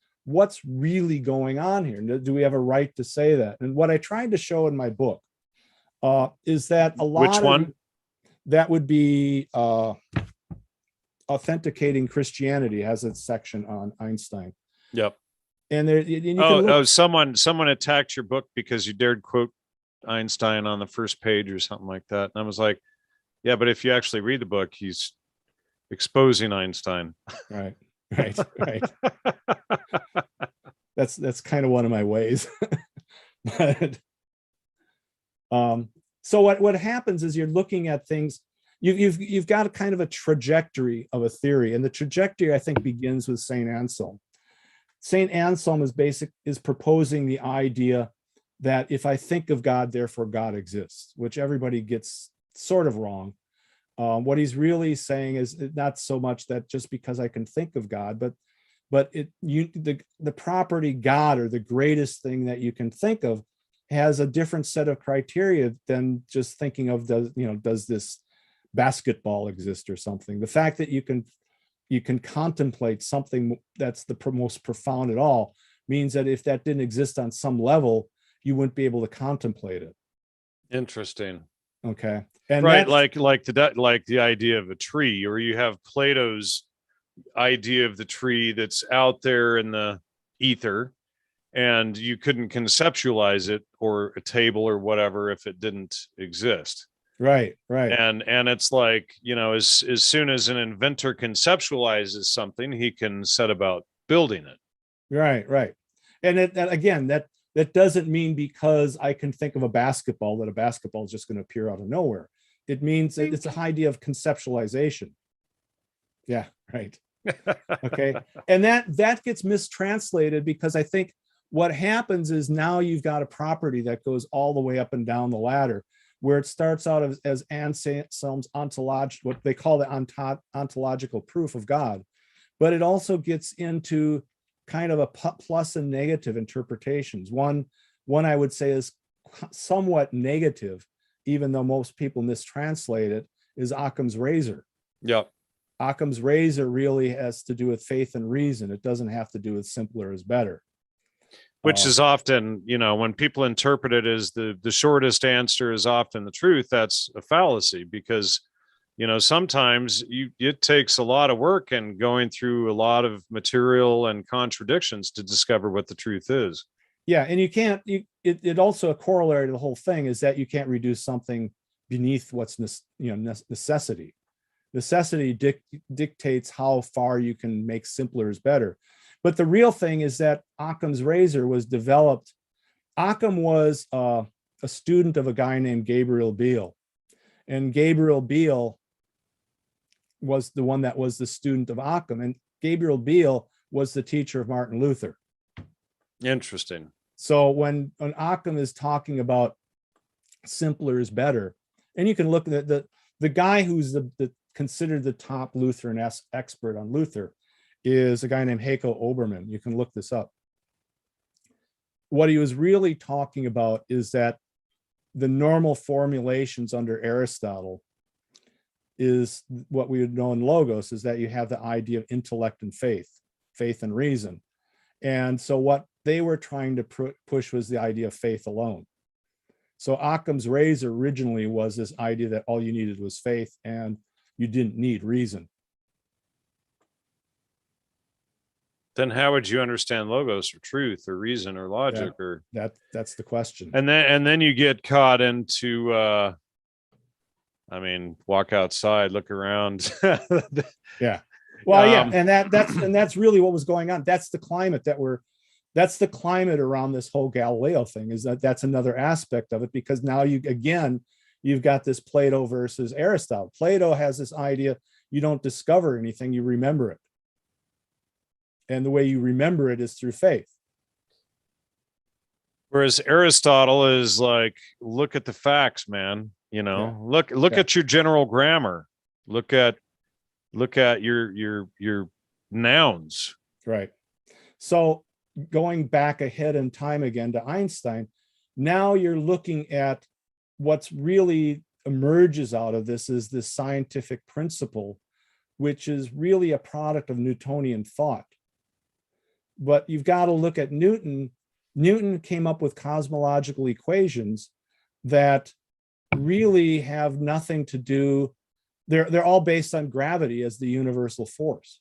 really going on here? Do we have a right to say that? And what I tried to show in my book is that a lot Which one? That would be Authenticating Christianity, has its section on Einstein. Yep. And there, someone attacked your book because you dared quote Einstein on the first page or something like that. And I was like, yeah, but if you actually read the book, he's exposing Einstein. Right. That's kind of one of my ways. But so what happens is you're looking at things. You've got a kind of a trajectory of a theory, and the trajectory, I think, begins with Saint Anselm. Saint Anselm is proposing the idea that if I think of God, therefore God exists, which everybody gets sort of wrong. What he's really saying is not so much that just because I can think of God, but the property God, or the greatest thing that you can think of, has a different set of criteria than just thinking of does this basketball exist or something. The fact that you can contemplate something that's the most profound at all means that if that didn't exist on some level, you wouldn't be able to contemplate it. Interesting. Okay. And right, like the idea of a tree, or you have Plato's idea of the tree that's out there in the ether, and you couldn't conceptualize it, or a table or whatever, if it didn't exist. Right. And it's like, as soon as an inventor conceptualizes something, he can set about building it. Right. And again, that doesn't mean because I can think of a basketball that a basketball is just going to appear out of nowhere. It means it's an idea of conceptualization. Yeah, right. Okay. And that gets mistranslated, because I think what happens is now you've got a property that goes all the way up and down the ladder, where it starts out as Anselm's what they call the ontological proof of God. But it also gets into kind of a plus and negative interpretations. One I would say is somewhat negative, even though most people mistranslate it, is Occam's razor. Yep. Occam's razor really has to do with faith and reason. It doesn't have to do with simpler is better. Which is often, when people interpret it as the shortest answer is often the truth, that's a fallacy, because, sometimes it takes a lot of work and going through a lot of material and contradictions to discover what the truth is. Yeah. And it also, a corollary to the whole thing is that you can't reduce something beneath what's, necessity. Necessity dictates how far you can make simpler is better. But the real thing is that Occam's razor was developed. Occam was a student of a guy named Gabriel Biel. And Gabriel Biel was the one that was the student of Occam. And Gabriel Biel was the teacher of Martin Luther. Interesting. So when Occam is talking about simpler is better, and you can look at the guy who's considered the top Lutheran expert on Luther is a guy named Heiko Obermann. You can look this up. What he was really talking about is that the normal formulations under Aristotle is what we would know in logos, is that you have the idea of intellect and faith and reason. And so what they were trying to push was the idea of faith alone. So Occam's razor originally was this idea that all you needed was faith and you didn't need reason. Then how would you understand logos or truth or reason or logic? Or that's the question. And then you get caught into I mean, walk outside, look around. Yeah. Well, yeah, and that's really what was going on. That's the climate that's the climate around this whole Galileo thing, is that's another aspect of it, because now you've got this Plato versus Aristotle. Plato has this idea, you don't discover anything, you remember it. And the way you remember it is through faith. Whereas Aristotle is like, look at the facts, man. You know, look at your general grammar. Look at your nouns. Right. So going back ahead in time again to Einstein, now you're looking at what's really emerges out of this is this scientific principle, which is really a product of Newtonian thought. But you've got to look at Newton. Newton came up with cosmological equations that really have nothing to do, they're all based on gravity as the universal force,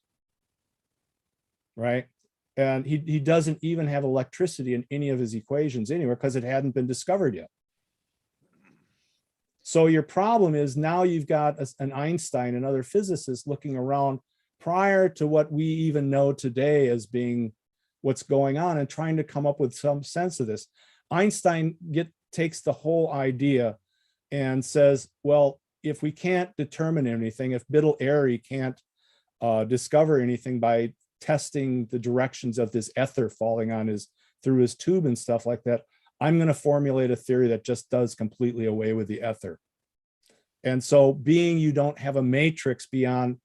right? And he doesn't even have electricity in any of his equations anywhere because it hadn't been discovered yet. So your problem is now you've got an Einstein and other physicists looking around prior to what we even know today as being what's going on and trying to come up with some sense of this. Einstein takes the whole idea and says, well, if we can't determine anything, if Biddle-Airy can't discover anything by testing the directions of this ether falling on through his tube and stuff like that, I'm going to formulate a theory that just does completely away with the ether. And so being you don't have a matrix beyond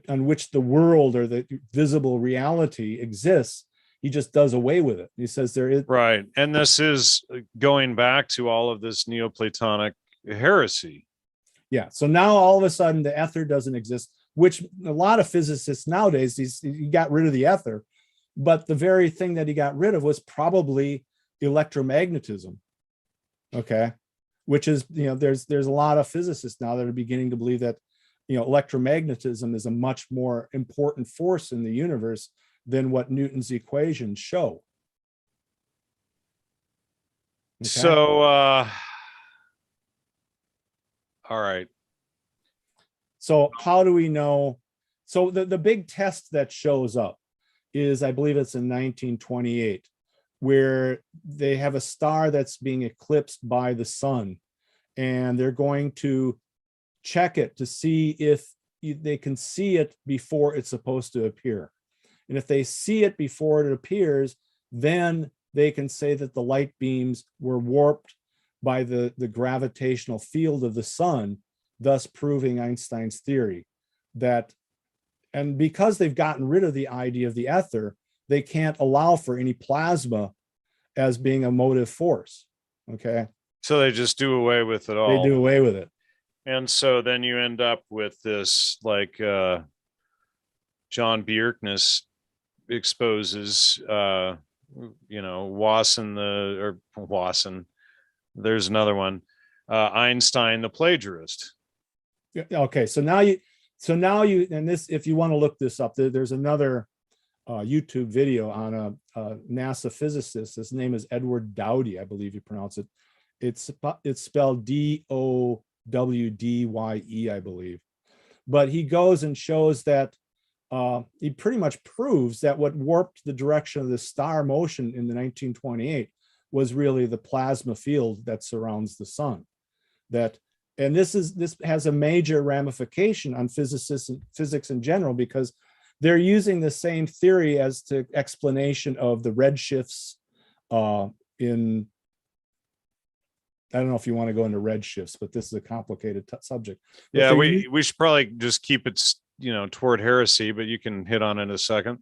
on which the world or the visible reality exists, he just does away with it. He says there is. Right. And this is going back to all of this Neoplatonic heresy. Yeah. So now all of a sudden the ether doesn't exist, which a lot of physicists nowadays, he got rid of the ether, but the very thing that he got rid of was probably electromagnetism. Okay. Which is, there's a lot of physicists now that are beginning to believe that, electromagnetism is a much more important force in the universe than what Newton's equations show. Okay. So, all right. So how do we know? So the big test that shows up is, I believe it's in 1928, where they have a star that's being eclipsed by the sun, and they're going to check it to see if they can see it before it's supposed to appear. And if they see it before it appears, then they can say that the light beams were warped by the gravitational field of the sun, thus proving Einstein's theory. And because they've gotten rid of the idea of the ether, they can't allow for any plasma as being a motive force. Okay. So they just do away with it all. They do away with it. And so then you end up with this, like John Bjerknes exposes, Wasson, there's another one, Einstein, the plagiarist. Okay. So now you, and this, if you want to look this up, there's another YouTube video on a NASA physicist. His name is Edward Dowdy, I believe you pronounce it. It's spelled Dowdye, I believe. But he goes and shows that he pretty much proves that what warped the direction of the star motion in the 1928 was really the plasma field that surrounds the sun. And this has a major ramification on physicists and physics in general, because they're using the same theory as to explanation of the redshifts in, I don't know if you want to go into redshifts, but this is a complicated subject. But yeah, we should probably just keep it, toward heresy, but you can hit on it in a second.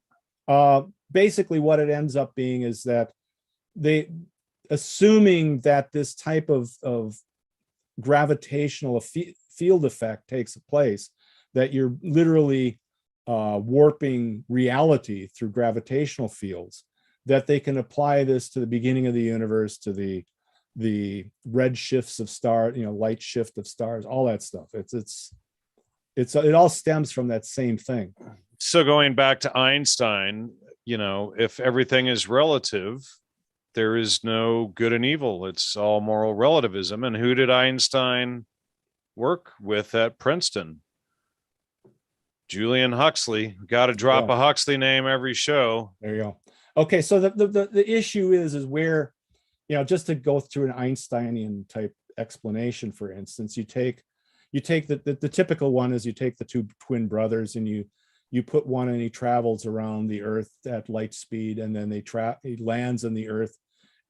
Basically what it ends up being is that assuming that this type of gravitational field effect takes place, that you're literally warping reality through gravitational fields, that they can apply this to the beginning of the universe, to the red shifts of stars, light shift of stars, all that stuff. It all stems from that same thing. So going back to Einstein, if everything is relative, there is no good and evil. It's all moral relativism. And who did Einstein work with at Princeton? Julian Huxley. Got to drop a Huxley name every show. There you go. Okay, so the issue is where, just to go through an Einsteinian type explanation, for instance, you take the typical one is you take the two twin brothers and you put one and he travels around the earth at light speed, and then he lands on the earth,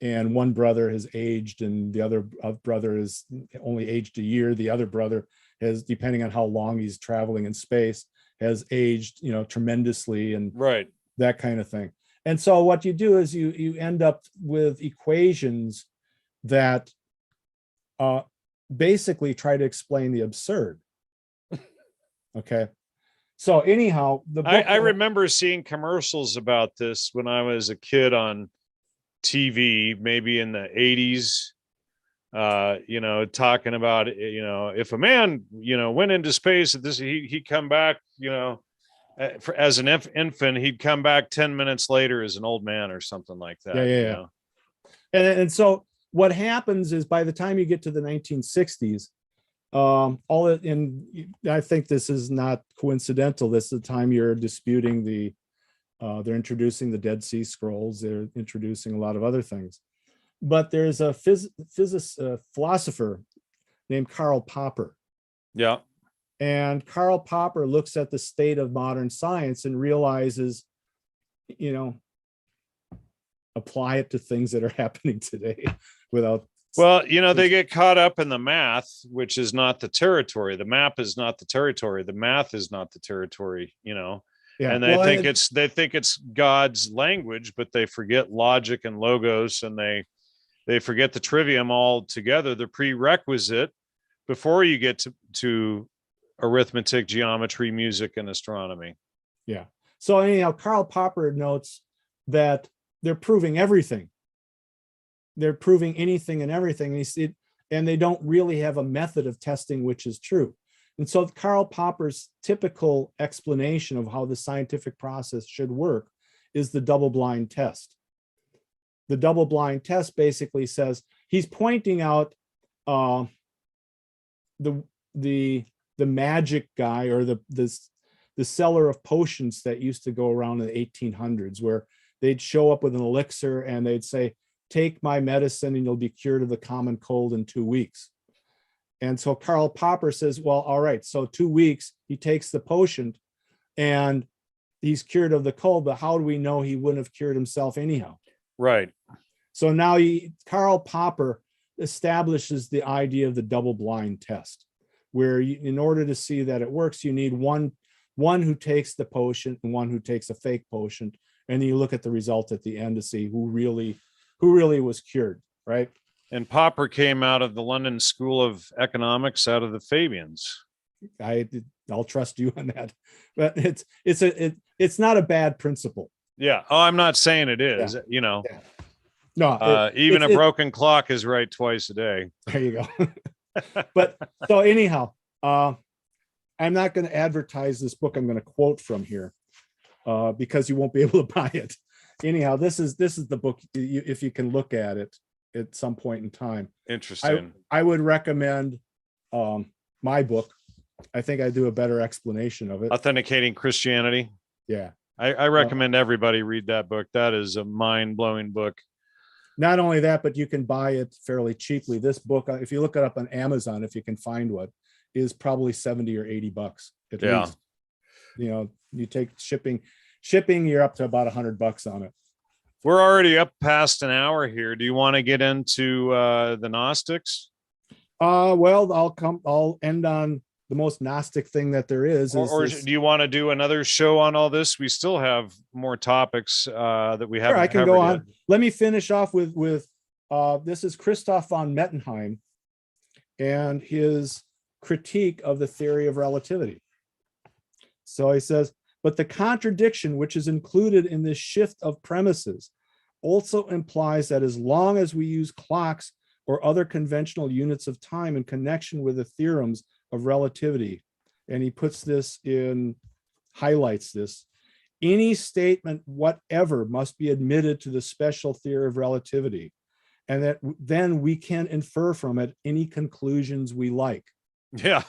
and one brother has aged and the other brother is only aged a year. The other brother has, depending on how long he's traveling in space, has aged, tremendously, and right, that kind of thing. And so what you do is you end up with equations that basically try to explain the absurd. Okay. So anyhow, the book, I remember seeing commercials about this when I was a kid on TV, maybe in the 80s, talking about, if a man, went into space, he'd come back, as an infant, he'd come back 10 minutes later as an old man or something like that. Yeah. And so what happens is, by the time you get to the 1960s, I think this is not coincidental. This is the time you're disputing they're introducing the Dead Sea Scrolls. They're introducing a lot of other things. But there's a philosopher named Karl Popper. Yeah. And Karl Popper looks at the state of modern science and realizes, apply it to things that are happening today without. Well, they get caught up in the math, which is not the territory. The map is not the territory. The math is not the territory, Yeah. And they think it's God's language, but they forget logic and logos, and they forget the trivium altogether, the prerequisite before you get to arithmetic, geometry, music, and astronomy. Yeah. So anyhow, Karl Popper notes that they're proving everything. They're proving anything and everything. And they don't really have a method of testing which is true. And so Karl Popper's typical explanation of how the scientific process should work is the double-blind test. The double-blind test basically says, he's pointing out the magic guy, or the seller of potions that used to go around in the 1800s, where they'd show up with an elixir and they'd say, take my medicine and you'll be cured of the common cold in 2 weeks. And so Karl Popper says, well, all right, so 2 weeks, he takes the potion and he's cured of the cold, but how do we know he wouldn't have cured himself anyhow? Right. So now Karl Popper establishes the idea of the double-blind test, where in order to see that it works, you need one who takes the potion and one who takes a fake potion, and then you look at the result at the end to see who really was cured, right? And Popper came out of the London School of Economics, out of the Fabians. I'll trust you on that, but it's not a bad principle. Yeah. Oh, I'm not saying it is. Yeah. No. Even a broken clock is right twice a day. There you go. But so anyhow, I'm not going to advertise this book. I'm going to quote from here because you won't be able to buy it. Anyhow, this is the book. If you can look at it at some point in time. Interesting. I would recommend my book. I think I do a better explanation of it. Authenticating Christianity. Yeah. I recommend everybody read that book. That is a mind-blowing book. Not only that, but you can buy it fairly cheaply. This book, if you look it up on Amazon, if you can find one, is probably $70 or $80 at least. You take shipping, you're up to about $100 on it. We're already up past an hour here. Do you want to get into the Gnostics? Well, I'll end on the most Gnostic thing that there is. Or do you want to do another show on all this? We still have more topics that we haven't. Sure, I can go on. Let me finish off with this is Christoph von Mettenheim, and his critique of the theory of relativity. So he says, but the contradiction which is included in this shift of premises also implies that as long as we use clocks or other conventional units of time in connection with the theorems of relativity, and he puts this in, highlights this, any statement whatever must be admitted to the special theory of relativity, and that then we can infer from it any conclusions we like. Yeah.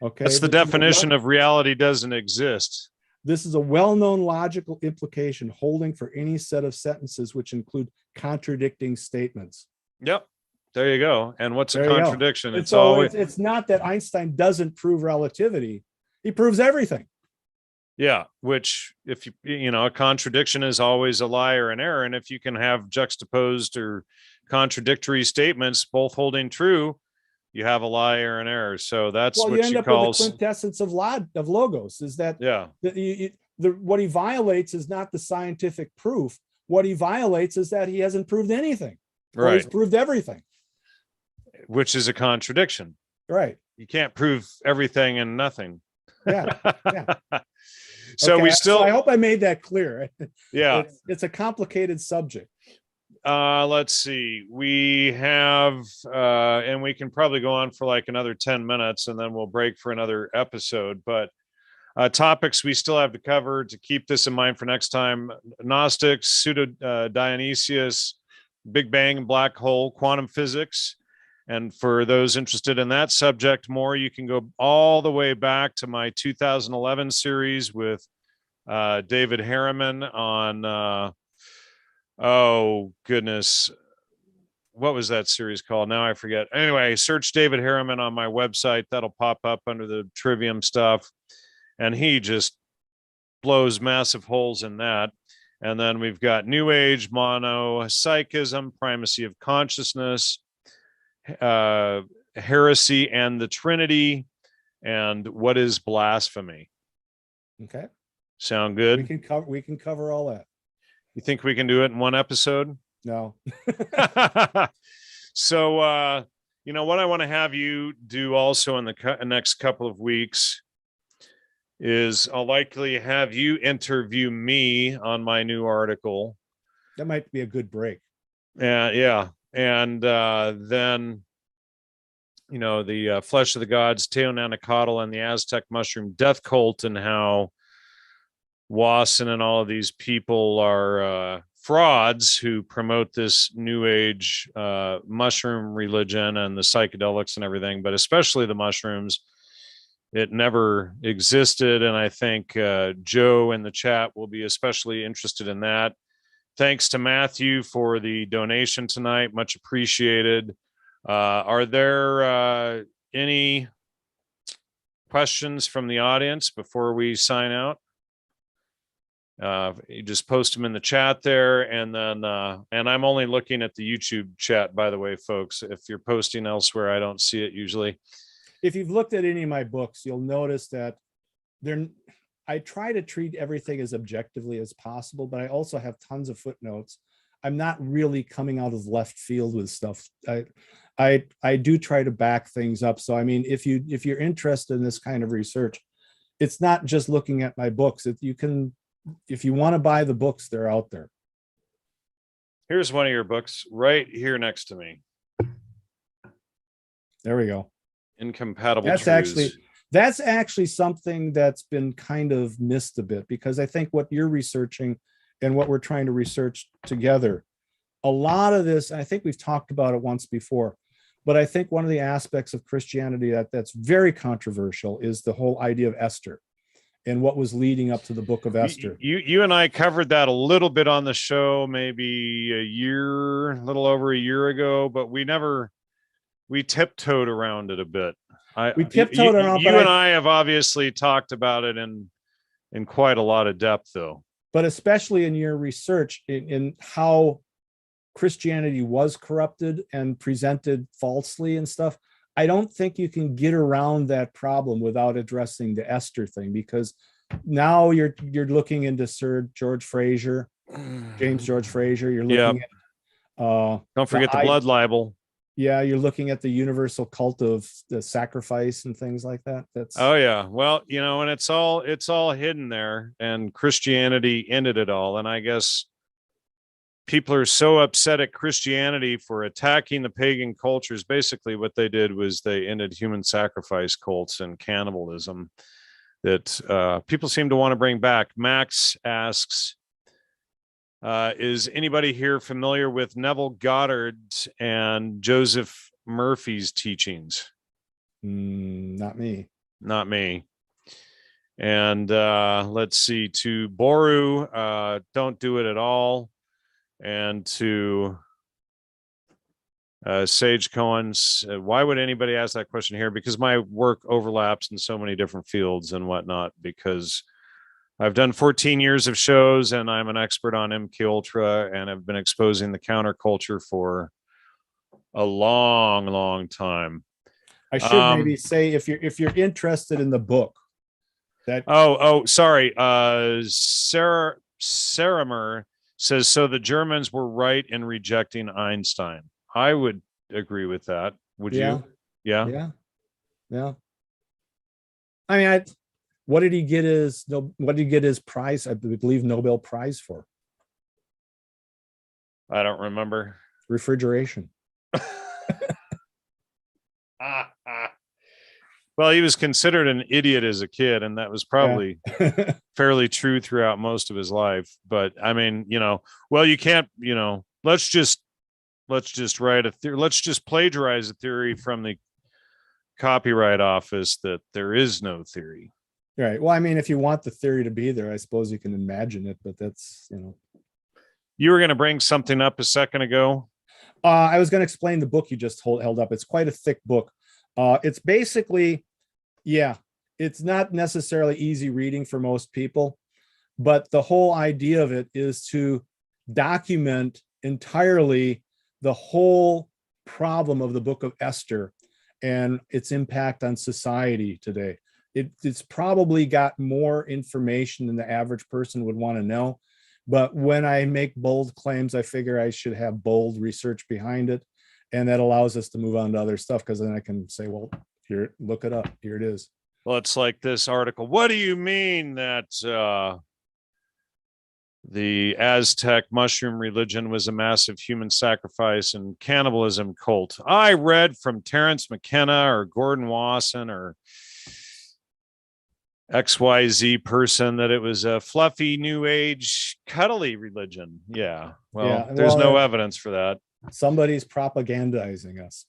Okay. That's the definition of reality doesn't exist. This is a well-known logical implication holding for any set of sentences which include contradicting statements. Yep. There you go. And what's a contradiction? It's always, it's not that Einstein doesn't prove relativity. He proves everything. Yeah. Which, if you know, a contradiction is always a lie or an error. And if you can have juxtaposed or contradictory statements, both holding true, you have a lie or an error. So that's what you end she up calls with the quintessence of logos, is that what he violates is not the scientific proof. What he violates is that he hasn't proved anything. Right. Or he's proved everything. Which is a contradiction. Right. You can't prove everything and nothing. Yeah. Yeah. So okay, we still, so I hope I made that clear. Yeah. It's a complicated subject. Let's see. We have, and we can probably go on for like another 10 minutes and then we'll break for another episode. But topics we still have to cover to keep this in mind for next time: Gnostics, Pseudo Dionysius, Big Bang and black hole, quantum physics. And for those interested in that subject more, you can go all the way back to my 2011 series with David Harriman on, oh goodness, what was that series called? Now I forget. Anyway, search David Harriman on my website. That'll pop up under the Trivium stuff. And he just blows massive holes in that. And then we've got New Age, mono-psychism, primacy of consciousness, heresy and the Trinity, and what is blasphemy. Okay. Sound good? We can cover all that. You think we can do it in one episode? No. So, you know, what I want to have you do also in the next couple of weeks is I'll likely have you interview me on my new article. That might be a good break. Yeah. And then, you know, the Flesh of the Gods, Teonanacatl, and the Aztec mushroom death cult, and how Wasson and all of these people are frauds who promote this new age mushroom religion and the psychedelics and everything, but especially the mushrooms. It never existed. And I think Joe in the chat will be especially interested in that. Thanks to Matthew for the donation tonight. Much appreciated. Are there any questions from the audience before we sign out? You just post them in the chat there, and then and I'm only looking at the YouTube chat, by the way, folks. If you're posting elsewhere, I don't see it usually. If you've looked at any of my books, you'll notice that I try to treat everything as objectively as possible, but I also have tons of footnotes. I'm not really coming out of left field with stuff. I do try to back things up. So I mean, if you're interested in this kind of research, it's not just looking at my books. If you want to buy the books, they're out there. Here's one of your books right here next to me. There we go. Incompatible Truths. That's actually something that's been kind of missed a bit, because I think what you're researching and what we're trying to research together, a lot of this, I think we've talked about it once before, but I think one of the aspects of Christianity that's very controversial is the whole idea of Esther and what was leading up to the book of Esther. You and I covered that a little bit on the show, maybe a little over a year ago, but we tiptoed around it a bit. We tiptoed around. You and I have obviously talked about it in quite a lot of depth, though. But especially in your research in how Christianity was corrupted and presented falsely and stuff, I don't think you can get around that problem without addressing the Esther thing, because now you're looking into Sir George Fraser, James George Fraser. You're looking at don't forget the blood libel. Yeah, you're looking at the universal cult of the sacrifice and things like that. Oh yeah. Well, and it's all hidden there, and Christianity ended it all. And I guess people are so upset at Christianity for attacking the pagan cultures. Basically, what they did was they ended human sacrifice cults and cannibalism that people seem to want to bring back. Max asks, is anybody here familiar with Neville Goddard and Joseph Murphy's teachings? Not me. Not me. And let's see, to Boru, don't do it at all. And to Sage Cohen's, why would anybody ask that question here? Because my work overlaps in so many different fields and whatnot, because I've done 14 years of shows and I'm an expert on MK Ultra and have been exposing the counterculture for a long, long time. I should maybe say, if you're interested in the book, that sorry. Sarah Saramer says, so the Germans were right in rejecting Einstein. I would agree with that. Would you? Yeah. I mean, what did he get his prize? I believe Nobel Prize for. I don't remember. Refrigeration. Well, he was considered an idiot as a kid, and that was probably fairly true throughout most of his life. But I mean, well, you can't, let's just write a theory. Let's just plagiarize a theory from the Copyright Office that there is no theory. Right. Well, I mean, if you want the theory to be there, I suppose you can imagine it, but that's, You were going to bring something up a second ago. I was going to explain the book you just held up. It's quite a thick book. It's basically, it's not necessarily easy reading for most people, but the whole idea of it is to document entirely the whole problem of the book of Esther and its impact on society today. It's probably got more information than the average person would want to know. But when I make bold claims, I figure I should have bold research behind it. And that allows us to move on to other stuff, because then I can say, well, here, look it up. Here it is. Well, it's like this article. What do you mean that the Aztec mushroom religion was a massive human sacrifice and cannibalism cult? I read from Terence McKenna or Gordon Wasson or XYZ person that it was a fluffy new age cuddly religion. Yeah. Well, there's no evidence for that. Somebody's propagandizing us.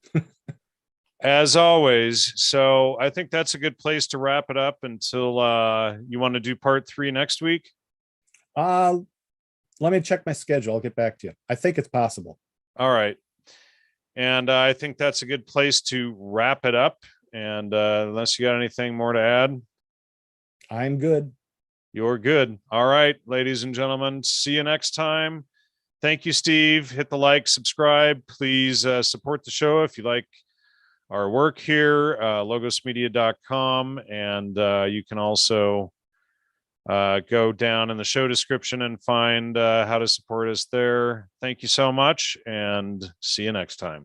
As always. So I think that's a good place to wrap it up until you want to do part 3 next week. Let me check my schedule. I'll get back to you. I think it's possible. All right. And I think that's a good place to wrap it up. And unless you got anything more to add. I'm good. You're good. All right, ladies and gentlemen, see you next time. Thank you, Steve. Hit the like, subscribe. Please support the show if you like our work here, logosmedia.com. And you can also go down in the show description and find how to support us there. Thank you so much, and see you next time.